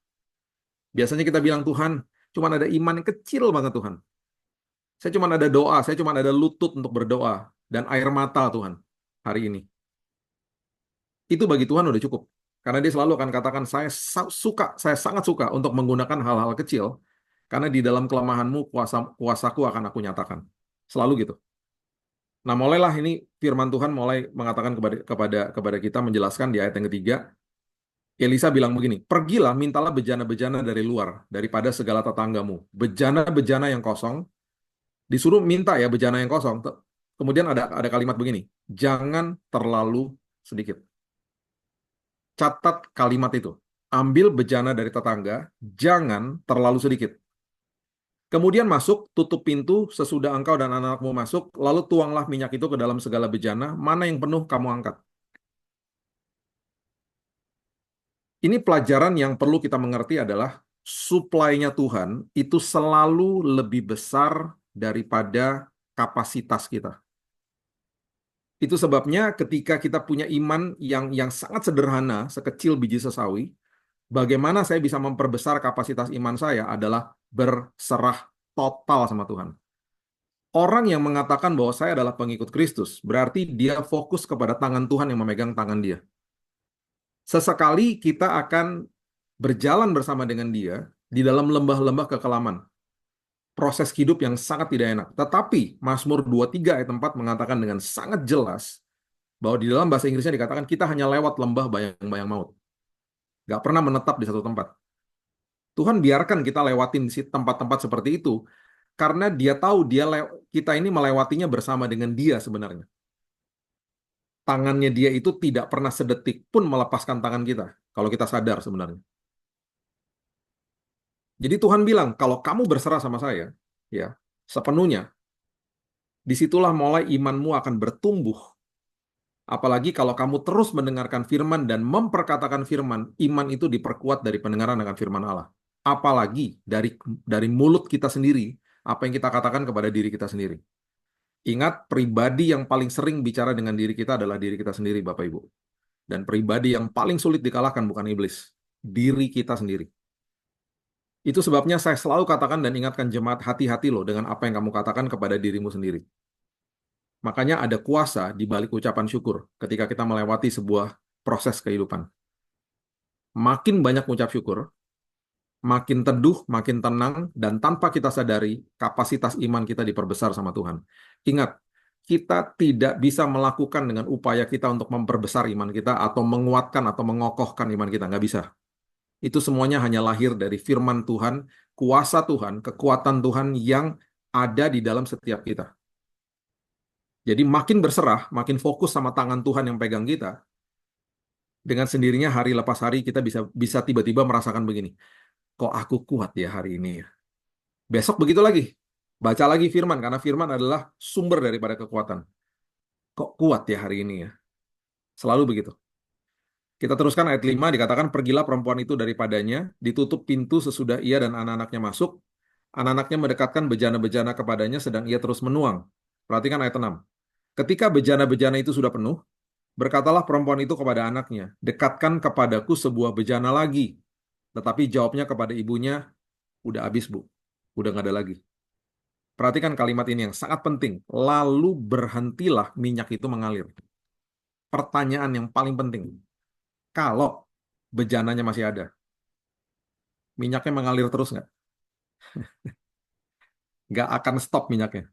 Biasanya kita bilang, "Tuhan, cuma ada iman yang kecil banget Tuhan. Saya cuma ada doa, saya cuma ada lutut untuk berdoa dan air mata Tuhan hari ini." Itu bagi Tuhan udah cukup. Karena dia selalu akan katakan, saya sangat suka untuk menggunakan hal-hal kecil, karena di dalam kelemahanmu kuasaku akan aku nyatakan. Selalu gitu. Nah, mulailah ini firman Tuhan mulai mengatakan kepada kita, menjelaskan di ayat yang ketiga, Elisa bilang begini, "Pergilah, mintalah bejana-bejana dari luar, daripada segala tetanggamu. Bejana-bejana yang kosong." Disuruh minta ya bejana yang kosong. Kemudian ada kalimat begini, "Jangan terlalu sedikit." Catat kalimat itu. Ambil bejana dari tetangga, jangan terlalu sedikit. Kemudian masuk, tutup pintu sesudah engkau dan anak-anakmu masuk, lalu tuanglah minyak itu ke dalam segala bejana, mana yang penuh kamu angkat. Ini pelajaran yang perlu kita mengerti adalah suplainya Tuhan itu selalu lebih besar daripada kapasitas kita. Itu sebabnya ketika kita punya iman yang sangat sederhana, sekecil biji sesawi, bagaimana saya bisa memperbesar kapasitas iman saya adalah berserah total sama Tuhan. Orang yang mengatakan bahwa saya adalah pengikut Kristus, berarti dia fokus kepada tangan Tuhan yang memegang tangan dia. Sesekali kita akan berjalan bersama dengan dia di dalam lembah-lembah kekelaman. Proses hidup yang sangat tidak enak. Tetapi Mazmur 23 ayat 4 mengatakan dengan sangat jelas bahwa di dalam bahasa Inggrisnya dikatakan kita hanya lewat lembah bayang-bayang maut. Gak pernah menetap di satu tempat. Tuhan biarkan kita lewatin tempat-tempat seperti itu karena dia tahu kita ini melewatinya bersama dengan dia sebenarnya. Tangannya dia itu tidak pernah sedetik pun melepaskan tangan kita kalau kita sadar sebenarnya. Jadi Tuhan bilang, kalau kamu berserah sama saya, ya, sepenuhnya, disitulah mulai imanmu akan bertumbuh. Apalagi kalau kamu terus mendengarkan firman dan memperkatakan firman, iman itu diperkuat dari pendengaran dengan firman Allah. Apalagi dari mulut kita sendiri, apa yang kita katakan kepada diri kita sendiri. Ingat, pribadi yang paling sering bicara dengan diri kita adalah diri kita sendiri, Bapak Ibu. Dan pribadi yang paling sulit dikalahkan bukan iblis, diri kita sendiri. Itu sebabnya saya selalu katakan dan ingatkan jemaat, hati-hati loh dengan apa yang kamu katakan kepada dirimu sendiri. Makanya ada kuasa di balik ucapan syukur ketika kita melewati sebuah proses kehidupan. Makin banyak ucap syukur, makin teduh, makin tenang, dan tanpa kita sadari, kapasitas iman kita diperbesar sama Tuhan. Ingat, kita tidak bisa melakukan dengan upaya kita untuk memperbesar iman kita, atau menguatkan atau mengokohkan iman kita. Nggak bisa. Itu semuanya hanya lahir dari firman Tuhan, kuasa Tuhan, kekuatan Tuhan yang ada di dalam setiap kita. Jadi makin berserah, makin fokus sama tangan Tuhan yang pegang kita, dengan sendirinya hari lepas hari kita bisa tiba-tiba merasakan begini, kok aku kuat ya hari ini ya. Besok begitu lagi, baca lagi firman, karena firman adalah sumber daripada kekuatan. Kok kuat ya hari ini ya. Selalu begitu. Kita teruskan ayat 5, dikatakan, "Pergilah perempuan itu daripadanya, ditutup pintu sesudah ia dan anak-anaknya masuk. Anak-anaknya mendekatkan bejana-bejana kepadanya sedang ia terus menuang. Perhatikan ayat 6. Ketika bejana-bejana itu sudah penuh, berkatalah perempuan itu kepada anaknya, dekatkan kepadaku sebuah bejana lagi. Tetapi jawabnya kepada ibunya, udah habis bu, udah nggak ada lagi. Perhatikan kalimat ini yang sangat penting. Lalu berhentilah minyak itu mengalir. Pertanyaan yang paling penting. Kalau bejananya masih ada, minyaknya mengalir terus nggak? Nggak akan stop minyaknya.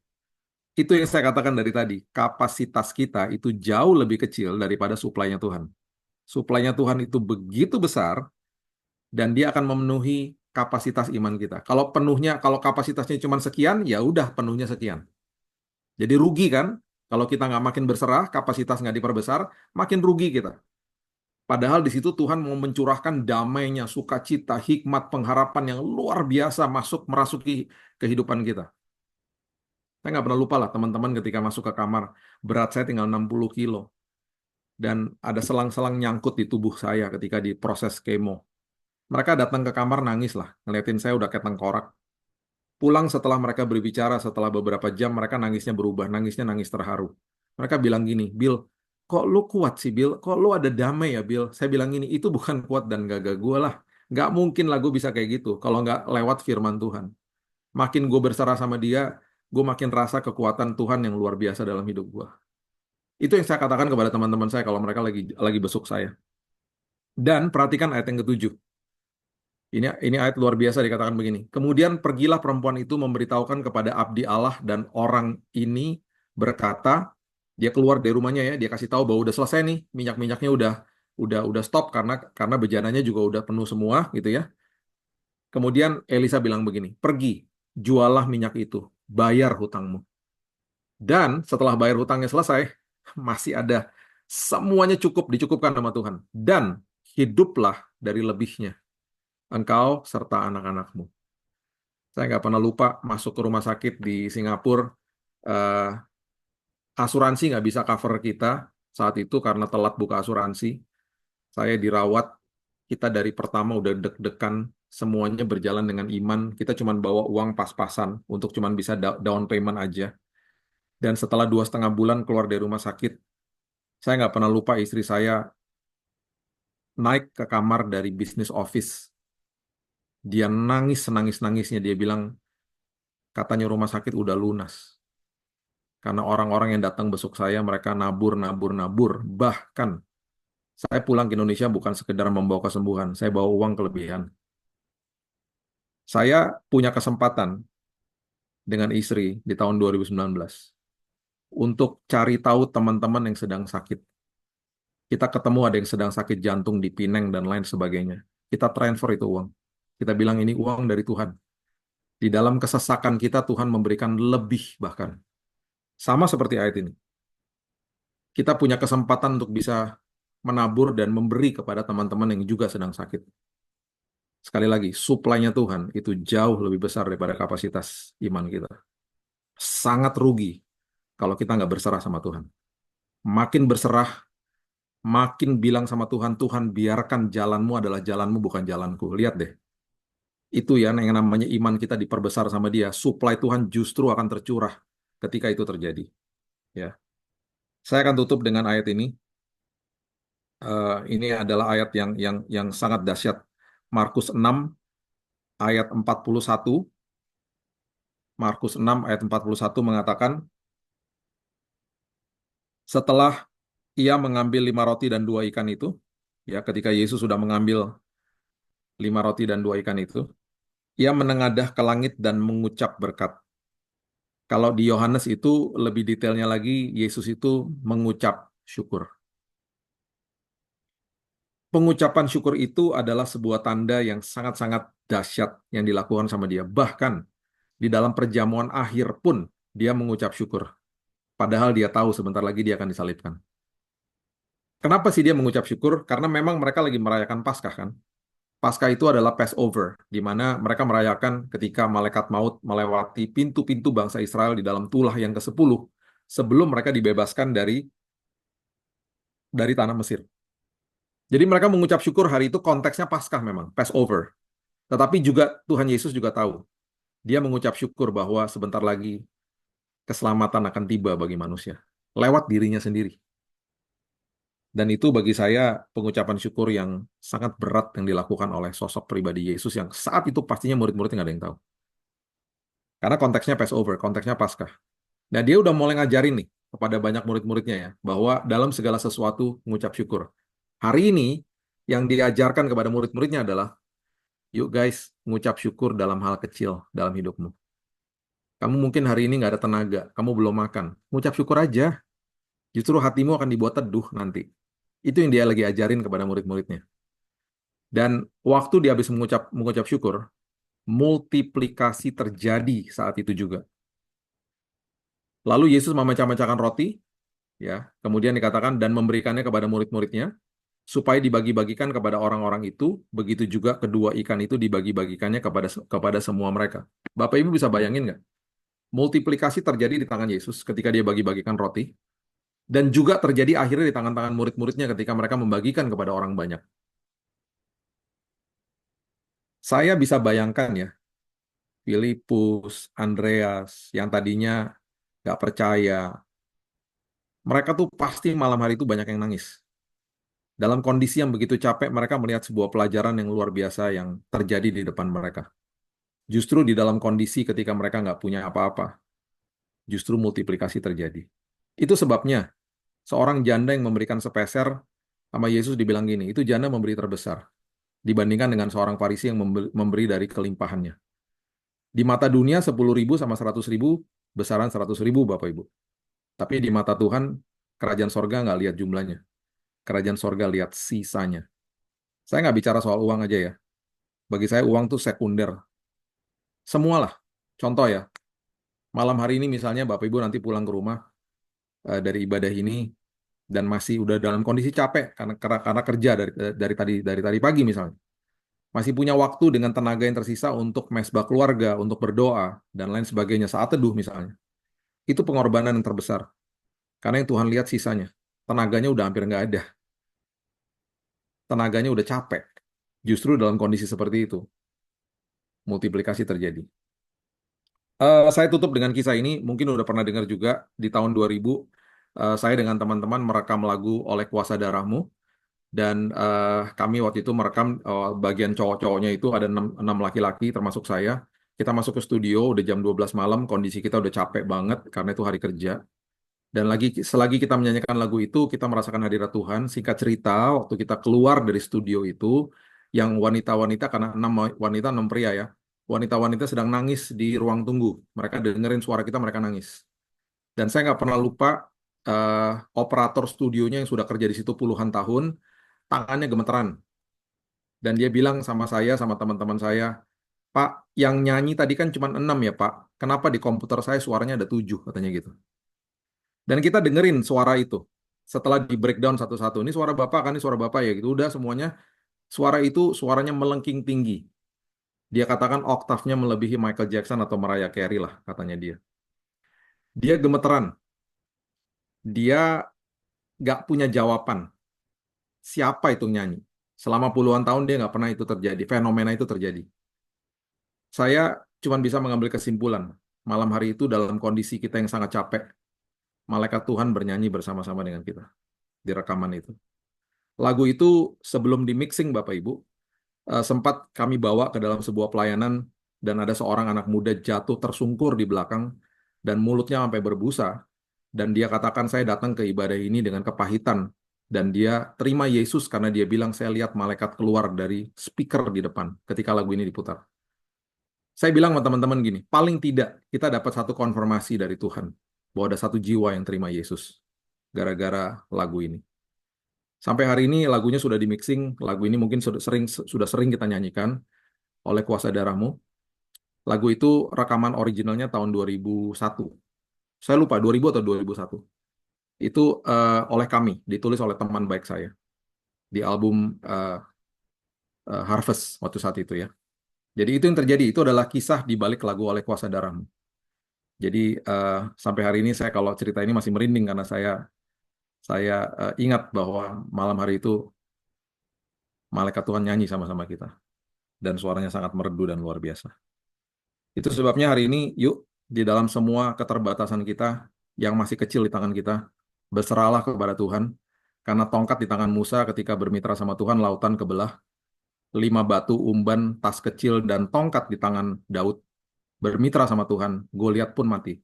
Itu yang saya katakan dari tadi. Kapasitas kita itu jauh lebih kecil daripada suplainya Tuhan. Suplainya Tuhan itu begitu besar dan dia akan memenuhi kapasitas iman kita. Kalau kapasitasnya cuma sekian, ya udah penuhnya sekian. Jadi rugi kan? Kalau kita nggak makin berserah, kapasitas nggak diperbesar, makin rugi kita. Padahal di situ Tuhan mau mencurahkan damainya, sukacita, hikmat, pengharapan yang luar biasa merasuki kehidupan kita. Saya nggak pernah lupa lah teman-teman ketika masuk ke kamar, berat saya tinggal 60 kilo. Dan ada selang-selang nyangkut di tubuh saya ketika di proses kemo. Mereka datang ke kamar nangis lah, ngeliatin saya udah kayak tengkorak. Pulang setelah mereka berbicara, setelah beberapa jam, mereka nangisnya berubah, nangisnya nangis terharu. Mereka bilang gini, Bill, kok lu kuat sih Bill? Kok lu ada damai ya Bill? Saya bilang gini, itu bukan kuat dan gagah gue lah. Nggak mungkin lah gue bisa kayak gitu, kalau nggak lewat firman Tuhan. Makin gue berserah sama dia, gue makin rasa kekuatan Tuhan yang luar biasa dalam hidup gue. Itu yang saya katakan kepada teman-teman saya kalau mereka lagi besuk saya. Dan perhatikan ayat yang ketujuh. Ini ayat luar biasa dikatakan begini. Kemudian pergilah perempuan itu memberitahukan kepada abdi Allah dan orang ini berkata, dia keluar dari rumahnya ya, dia kasih tahu bahwa udah selesai nih, minyak-minyaknya udah stop karena bejananya juga udah penuh semua gitu ya. Kemudian Elisa bilang begini, pergi, jualah minyak itu, bayar hutangmu. Dan setelah bayar hutangnya selesai, masih ada semuanya dicukupkan sama Tuhan. Dan hiduplah dari lebihnya, engkau serta anak-anakmu. Saya nggak pernah lupa masuk ke rumah sakit di Singapura, eh, asuransi nggak bisa cover kita saat itu karena telat buka asuransi. Saya dirawat, kita dari pertama udah deg-degan, semuanya berjalan dengan iman. Kita cuma bawa uang pas-pasan untuk cuma bisa down payment aja. Dan setelah 2,5 bulan keluar dari rumah sakit, saya nggak pernah lupa istri saya naik ke kamar dari business office. Dia nangis senangis-nangisnya. Dia bilang, katanya rumah sakit udah lunas. Karena orang-orang yang datang besuk saya, mereka nabur, nabur, nabur. Bahkan, saya pulang ke Indonesia bukan sekedar membawa kesembuhan, saya bawa uang kelebihan. Saya punya kesempatan dengan istri di tahun 2019 untuk cari tahu teman-teman yang sedang sakit. Kita ketemu ada yang sedang sakit jantung di Pineng dan lain sebagainya. Kita transfer itu uang. Kita bilang ini uang dari Tuhan. Di dalam kesesakan kita, Tuhan memberikan lebih bahkan. Sama seperti ayat ini. Kita punya kesempatan untuk bisa menabur dan memberi kepada teman-teman yang juga sedang sakit. Sekali lagi, suplainya Tuhan itu jauh lebih besar daripada kapasitas iman kita. Sangat rugi kalau kita nggak berserah sama Tuhan. Makin berserah, makin bilang sama Tuhan, Tuhan biarkan jalanmu adalah jalanmu bukan jalanku. Lihat deh, itu ya yang namanya iman kita diperbesar sama dia. Suplai Tuhan justru akan tercurah ketika itu terjadi. Ya, saya akan tutup dengan ayat ini. Ini adalah ayat yang sangat dahsyat. Markus 6 ayat 41. Markus 6 ayat 41 mengatakan, setelah ia mengambil 5 roti dan 2 ikan itu, ya ketika Yesus sudah mengambil 5 roti dan 2 ikan itu, ia menengadah ke langit dan mengucap berkat. Kalau di Yohanes itu lebih detailnya lagi, Yesus itu mengucap syukur. Pengucapan syukur itu adalah sebuah tanda yang sangat-sangat dahsyat yang dilakukan sama dia. Bahkan di dalam perjamuan akhir pun dia mengucap syukur. Padahal dia tahu sebentar lagi dia akan disalibkan. Kenapa sih dia mengucap syukur? Karena memang mereka lagi merayakan Paskah kan. Paskah itu adalah Passover, di mana mereka merayakan ketika malaikat maut melewati pintu-pintu bangsa Israel di dalam tulah yang ke-10 sebelum mereka dibebaskan dari tanah Mesir. Jadi mereka mengucap syukur hari itu konteksnya Paskah memang, Passover. Tetapi juga Tuhan Yesus juga tahu Dia mengucap syukur bahwa sebentar lagi keselamatan akan tiba bagi manusia lewat dirinya sendiri. Dan itu bagi saya pengucapan syukur yang sangat berat yang dilakukan oleh sosok pribadi Yesus yang saat itu pastinya murid-muridnya nggak ada yang tahu. Karena konteksnya Passover, konteksnya Paskah. Nah, dia udah mulai ngajarin nih kepada banyak murid-muridnya ya, bahwa dalam segala sesuatu mengucap syukur. Hari ini yang diajarkan kepada murid-muridnya adalah, yuk guys, mengucap syukur dalam hal kecil dalam hidupmu. Kamu mungkin hari ini nggak ada tenaga, kamu belum makan. Mengucap syukur aja, justru hatimu akan dibuat teduh nanti. Itu yang dia lagi ajarin kepada murid-muridnya. Dan waktu dia habis mengucap syukur, multiplikasi terjadi saat itu juga. Lalu Yesus memecah-mecahkan roti, ya, kemudian dikatakan dan memberikannya kepada murid-muridnya supaya dibagi-bagikan kepada orang-orang itu, begitu juga kedua ikan itu dibagi-bagikannya kepada semua mereka. Bapak Ibu bisa bayangin nggak? Multiplikasi terjadi di tangan Yesus ketika dia bagi-bagikan roti, dan juga terjadi akhirnya di tangan-tangan murid-muridnya ketika mereka membagikan kepada orang banyak. Saya bisa bayangkan ya, Filipus, Andreas, yang tadinya nggak percaya, mereka tuh pasti malam hari itu banyak yang nangis. Dalam kondisi yang begitu capek, mereka melihat sebuah pelajaran yang luar biasa yang terjadi di depan mereka. Justru di dalam kondisi ketika mereka nggak punya apa-apa, justru multiplikasi terjadi. Itu sebabnya seorang janda yang memberikan sepeser sama Yesus dibilang gini, itu janda memberi terbesar dibandingkan dengan seorang Farisi yang memberi dari kelimpahannya. Di mata dunia 10.000 sama 100.000, besaran 100.000 Bapak Ibu. Tapi di mata Tuhan, kerajaan sorga nggak lihat jumlahnya. Kerajaan sorga lihat sisanya. Saya nggak bicara soal uang aja ya. Bagi saya uang tuh sekunder. Semualah. Contoh ya, malam hari ini misalnya Bapak Ibu nanti pulang ke rumah dari ibadah ini dan masih udah dalam kondisi capek karena kerja dari tadi pagi misalnya. Masih punya waktu dengan tenaga yang tersisa untuk mesbah keluarga, untuk berdoa dan lain sebagainya saat teduh misalnya. Itu pengorbanan yang terbesar. Karena yang Tuhan lihat sisanya. Tenaganya udah hampir nggak ada. Tenaganya udah capek. Justru dalam kondisi seperti itu, multiplikasi terjadi. Saya tutup dengan kisah ini, mungkin udah pernah dengar juga di tahun 2000, saya dengan teman-teman merekam lagu Oleh Kuasa Darahmu, dan kami waktu itu merekam bagian cowok-cowoknya itu ada 6 laki-laki termasuk saya. Kita masuk ke studio, udah jam 12 malam, kondisi kita udah capek banget karena itu hari kerja. Dan selagi kita menyanyikan lagu itu, kita merasakan hadirat Tuhan. Singkat cerita, waktu kita keluar dari studio itu, yang wanita-wanita, karena 6 wanita, 6 pria ya, wanita-wanita sedang nangis di ruang tunggu. Mereka dengerin suara kita, mereka nangis. Dan saya nggak pernah lupa, operator studionya yang sudah kerja di situ puluhan tahun, tangannya gemeteran. Dan dia bilang sama saya, sama teman-teman saya, Pak, yang nyanyi tadi kan cuma 6 ya Pak, kenapa di komputer saya suaranya ada 7, katanya gitu. Dan kita dengerin suara itu. Setelah di breakdown satu-satu, ini suara Bapak kan, ini suara Bapak ya gitu. Udah semuanya, suara itu suaranya melengking tinggi. Dia katakan oktavnya melebihi Michael Jackson atau Mariah Carey lah, katanya dia. Dia gemeteran. Dia nggak punya jawaban. Siapa itu nyanyi? Selama puluhan tahun dia nggak pernah itu terjadi. Fenomena itu terjadi. Saya cuma bisa mengambil kesimpulan. Malam hari itu dalam kondisi kita yang sangat capek, malaikat Tuhan bernyanyi bersama-sama dengan kita di rekaman itu. Lagu itu sebelum di mixing Bapak Ibu, sempat kami bawa ke dalam sebuah pelayanan dan ada seorang anak muda jatuh tersungkur di belakang dan mulutnya sampai berbusa. Dan dia katakan saya datang ke ibadah ini dengan kepahitan. Dan dia terima Yesus karena dia bilang saya lihat malaikat keluar dari speaker di depan ketika lagu ini diputar. Saya bilang sama teman-teman gini, paling tidak kita dapat satu konfirmasi dari Tuhan bahwa ada satu jiwa yang terima Yesus gara-gara lagu ini. Sampai hari ini lagunya sudah di mixing, lagu ini mungkin sudah sering kita nyanyikan, Oleh Kuasa Darahmu. Lagu itu rekaman originalnya tahun 2001. Saya lupa 2000 atau 2001. Itu oleh kami, ditulis oleh teman baik saya di album Harvest waktu saat itu ya. Jadi itu yang terjadi, itu adalah kisah di balik lagu Oleh Kuasa Darahmu. Jadi sampai hari ini saya kalau cerita ini masih merinding karena saya ingat bahwa malam hari itu malaikat Tuhan nyanyi sama-sama kita dan suaranya sangat merdu dan luar biasa. Itu sebabnya hari ini, yuk, di dalam semua keterbatasan kita yang masih kecil di tangan kita, berserahlah kepada Tuhan. Karena tongkat di tangan Musa ketika bermitra sama Tuhan, lautan kebelah. 5 batu umban, tas kecil, dan tongkat di tangan Daud. Bermitra sama Tuhan, Goliat pun mati.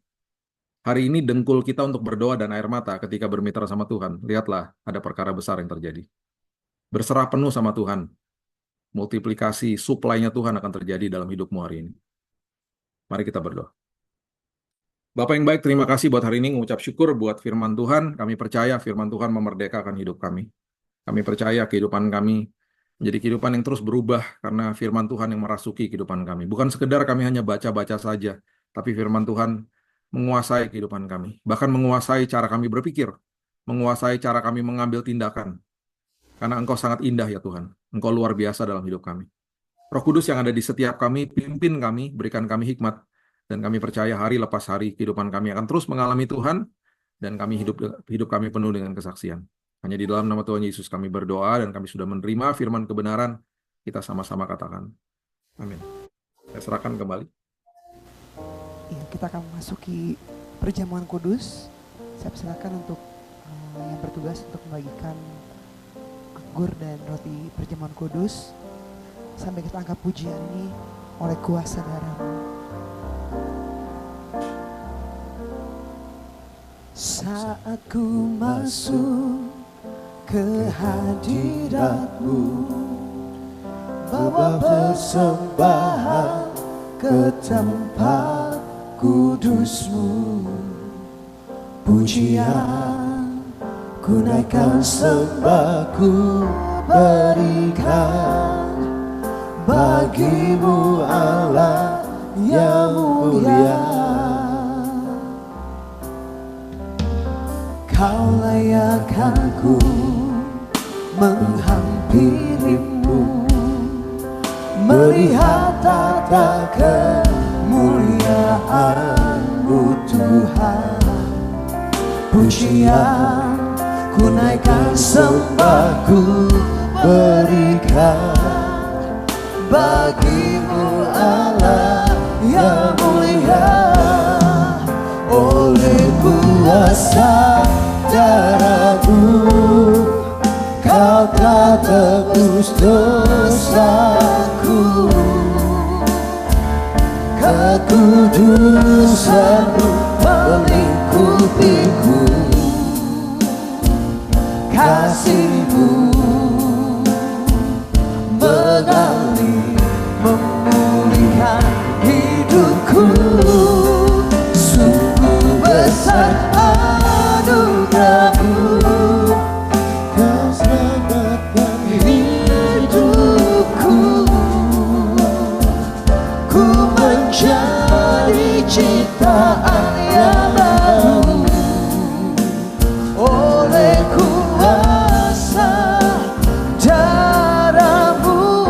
Hari ini dengkul kita untuk berdoa dan air mata ketika bermitra sama Tuhan. Lihatlah, ada perkara besar yang terjadi. Berserah penuh sama Tuhan. Multiplikasi, supply-nya Tuhan akan terjadi dalam hidupmu hari ini. Mari kita berdoa. Bapak yang baik, terima kasih buat hari ini mengucap syukur buat firman Tuhan. Kami percaya firman Tuhan memerdekakan hidup kami. Kami percaya kehidupan kami menjadi kehidupan yang terus berubah karena firman Tuhan yang merasuki kehidupan kami. Bukan sekedar kami hanya baca-baca saja, tapi firman Tuhan menguasai kehidupan kami. Bahkan menguasai cara kami berpikir, menguasai cara kami mengambil tindakan. Karena Engkau sangat indah ya Tuhan. Engkau luar biasa dalam hidup kami. Roh Kudus yang ada di setiap kami, pimpin kami, berikan kami hikmat. Dan kami percaya hari lepas hari kehidupan kami akan terus mengalami Tuhan. Dan kami hidup kami penuh dengan kesaksian. Hanya di dalam nama Tuhan Yesus kami berdoa dan kami sudah menerima firman kebenaran. Kita sama-sama katakan. Amin. Saya serahkan kembali. Ya, kita akan memasuki perjamuan kudus. Saya persilakan untuk yang bertugas untuk membagikan anggur dan roti perjamuan kudus. Sampai kita angkat pujian ini oleh kuasa darah-Mu. Saat ku masuk ke hadirat-Mu, bawa persembahan ke tempat kudus-Mu, pujian ku naikkan, sembahku berikan bagi-Mu Allah yang mulia. Kau layak aku menghampiri-Mu, melihat tata kemuliaan-Mu Tuhan. Pujian ku naikkan, sembahku berikan bagi-Mu Allah yang mulia. Oleh kuasa darah-Mu, Kau telah tebus dosaku. Kekudusan-Mu melingkupiku, kasih-Mu mengalir memulihkan hidupku. Sungguh besar anugerah-Mu, Kau selamatkan hidupku. Ku menjadi ciptaan yang baru oleh kuasa darah-Mu.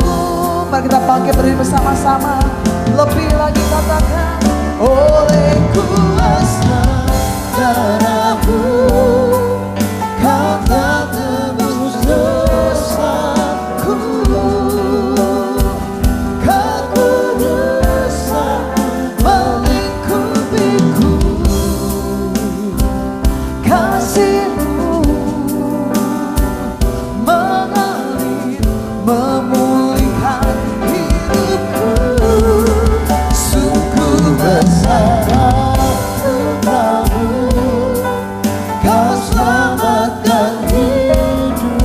Mari kita bangkit berdiri bersama-sama. Lebih lagi katakan, oleh kuasa darah-Mu, Kau telah tebus dosaku. Kekudusan melingkupiku, kasih-Mu mengalir memulihkan hidupku. Sungguh besar anugerah-Mu, Kau selamatkan hidupku.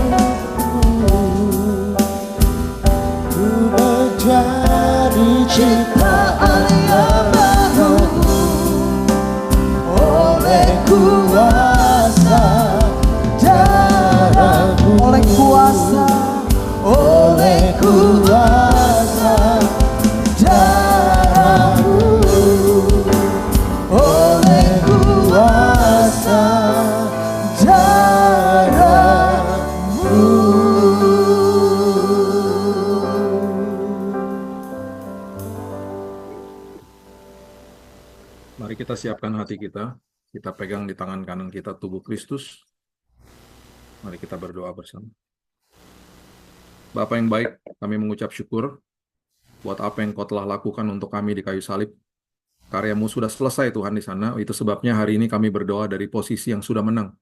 Ku menjadi ciptaan yang baru oleh kuasa darah-Mu. Oleh kuasa darah-Mu, oleh kuasa darah-Mu. Mari kita siapkan hati kita. Kita pegang di tangan kanan kita tubuh Kristus. Mari kita berdoa bersama. Bapa yang baik, kami mengucap syukur buat apa yang Kau telah lakukan untuk kami di kayu salib. Karyamu sudah selesai Tuhan di sana. Itu sebabnya hari ini kami berdoa dari posisi yang sudah menang.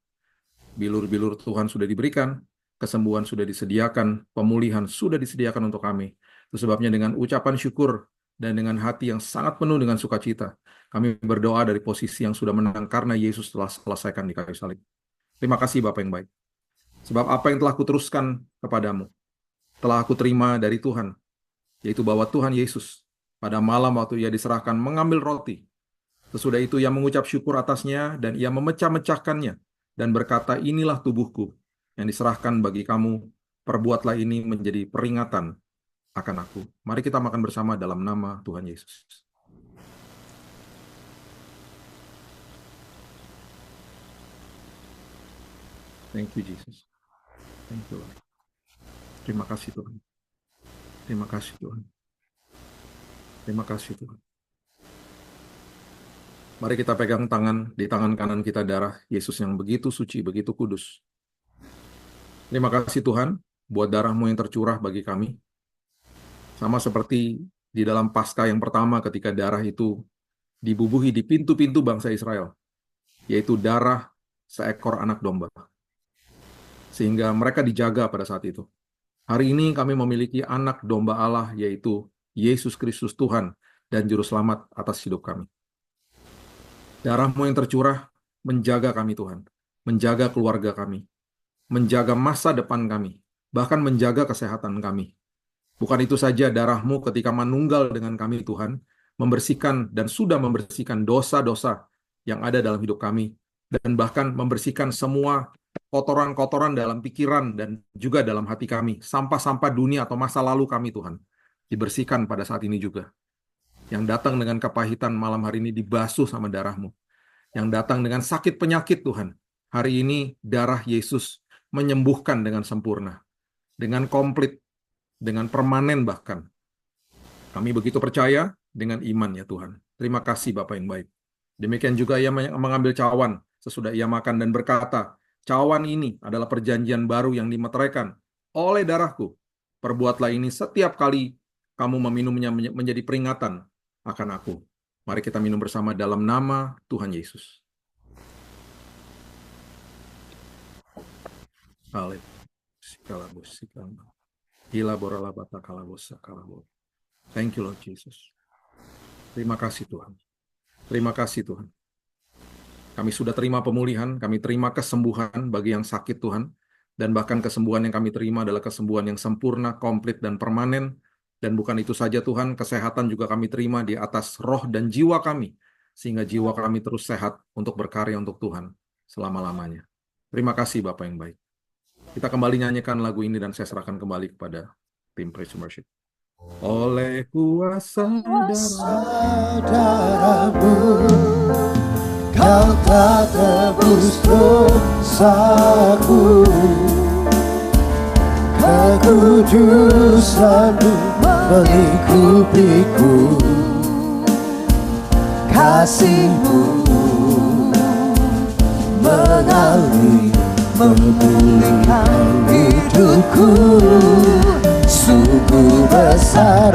Bilur-bilur Tuhan sudah diberikan, kesembuhan sudah disediakan, pemulihan sudah disediakan untuk kami. Itu sebabnya dengan ucapan syukur dan dengan hati yang sangat penuh dengan sukacita, kami berdoa dari posisi yang sudah menang karena Yesus telah selesaikan di kayu salib. Terima kasih Bapa yang baik. Sebab apa yang telah kuteruskan kepadamu, telah aku terima dari Tuhan, yaitu bahwa Tuhan Yesus pada malam waktu ia diserahkan mengambil roti. Sesudah itu ia mengucap syukur atasnya dan ia memecah-mecahkannya dan berkata, inilah tubuhku yang diserahkan bagi kamu, perbuatlah ini menjadi peringatan akan aku. Mari kita makan bersama dalam nama Tuhan Yesus. Thank you Jesus. Thank you Lord. Terima kasih Tuhan. Terima kasih Tuhan. Terima kasih Tuhan. Mari kita pegang tangan, di tangan kanan kita darah Yesus yang begitu suci, begitu kudus. Terima kasih Tuhan, buat darah-Mu yang tercurah bagi kami. Sama seperti di dalam Paskah yang pertama ketika darah itu dibubuhi di pintu-pintu bangsa Israel, yaitu darah seekor anak domba. Sehingga mereka dijaga pada saat itu. Hari ini kami memiliki anak domba Allah, yaitu Yesus Kristus Tuhan dan Juru Selamat atas hidup kami. Darah-Mu yang tercurah menjaga kami Tuhan, menjaga keluarga kami, menjaga masa depan kami, bahkan menjaga kesehatan kami. Bukan itu saja, darah-Mu ketika manunggal dengan kami Tuhan, membersihkan dan sudah membersihkan dosa-dosa yang ada dalam hidup kami, dan bahkan membersihkan semua kotoran-kotoran dalam pikiran dan juga dalam hati kami, sampah-sampah dunia atau masa lalu kami Tuhan, dibersihkan pada saat ini juga. Yang datang dengan kepahitan malam hari ini dibasuh sama darah-Mu. Yang datang dengan sakit penyakit Tuhan, hari ini darah Yesus menyembuhkan dengan sempurna, dengan komplit, dengan permanen bahkan. Kami begitu percaya dengan iman ya Tuhan. Terima kasih Bapa yang baik. Demikian juga ia mengambil cawan sesudah ia makan dan berkata, cawan ini adalah perjanjian baru yang dimeteraikan oleh darahku. Perbuatlah ini setiap kali kamu meminumnya menjadi peringatan akan aku. Mari kita minum bersama dalam nama Tuhan Yesus. Thank you Lord Jesus. Terima kasih Tuhan. Terima kasih Tuhan. Kami sudah terima pemulihan, kami terima kesembuhan bagi yang sakit Tuhan, dan bahkan kesembuhan yang kami terima adalah kesembuhan yang sempurna, komplit, dan permanen. Dan bukan itu saja Tuhan, kesehatan juga kami terima di atas roh dan jiwa kami, sehingga jiwa kami terus sehat untuk berkarya untuk Tuhan selama-lamanya. Terima kasih Bapak yang baik. Kita kembali nyanyikan lagu ini dan saya serahkan kembali kepada tim Praise and Worship. Oleh kuasa darah-Mu, Kau telah tebus dosaku, kekudusan-Mu melingkupiku, kasih-Mu mengalir memulihkan hidupku. Sungguh besar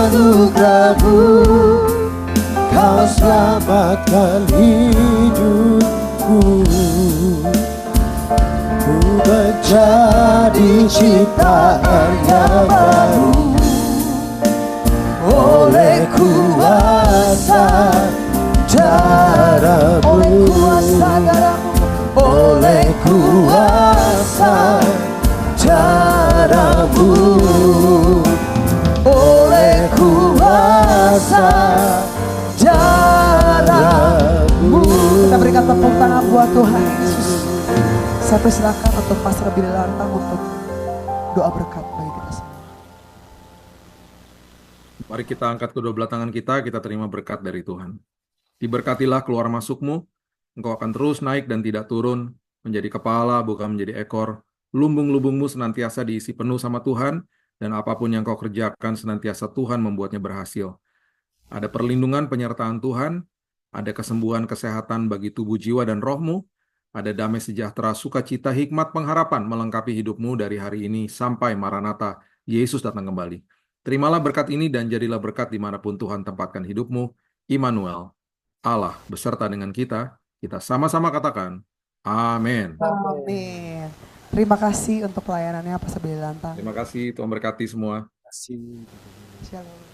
anugerah-Mu, Kau selamatkan hidupku. Ku menjadi ciptaan yang baru oleh kuasa darah-Mu, oleh kuasa darah-Mu, oleh kuasa darah-Mu. Kita berikan tepuk tangan buat Tuhan Yesus. Saya persilakan untuk Pastor Billy Lantang untuk doa berkat bagi kita semua. Mari kita angkat kedua belah tangan kita terima berkat dari Tuhan. Diberkatilah keluar masukmu, engkau akan terus naik dan tidak turun, menjadi kepala bukan menjadi ekor. Lumbung-lumbungmu senantiasa diisi penuh sama Tuhan, dan apapun yang kau kerjakan senantiasa Tuhan membuatnya berhasil. Ada perlindungan penyertaan Tuhan, ada kesembuhan kesehatan bagi tubuh jiwa dan rohmu, ada damai sejahtera sukacita hikmat pengharapan melengkapi hidupmu dari hari ini sampai Maranatha, Yesus datang kembali. Terimalah berkat ini dan jadilah berkat dimanapun Tuhan tempatkan hidupmu. Immanuel, Allah beserta dengan kita. Kita sama-sama katakan, amin. Amin. Terima kasih untuk pelayanannya Pastor Billy Lantang. Terima kasih, Tuhan berkati semua. Terima kasih. Shalom.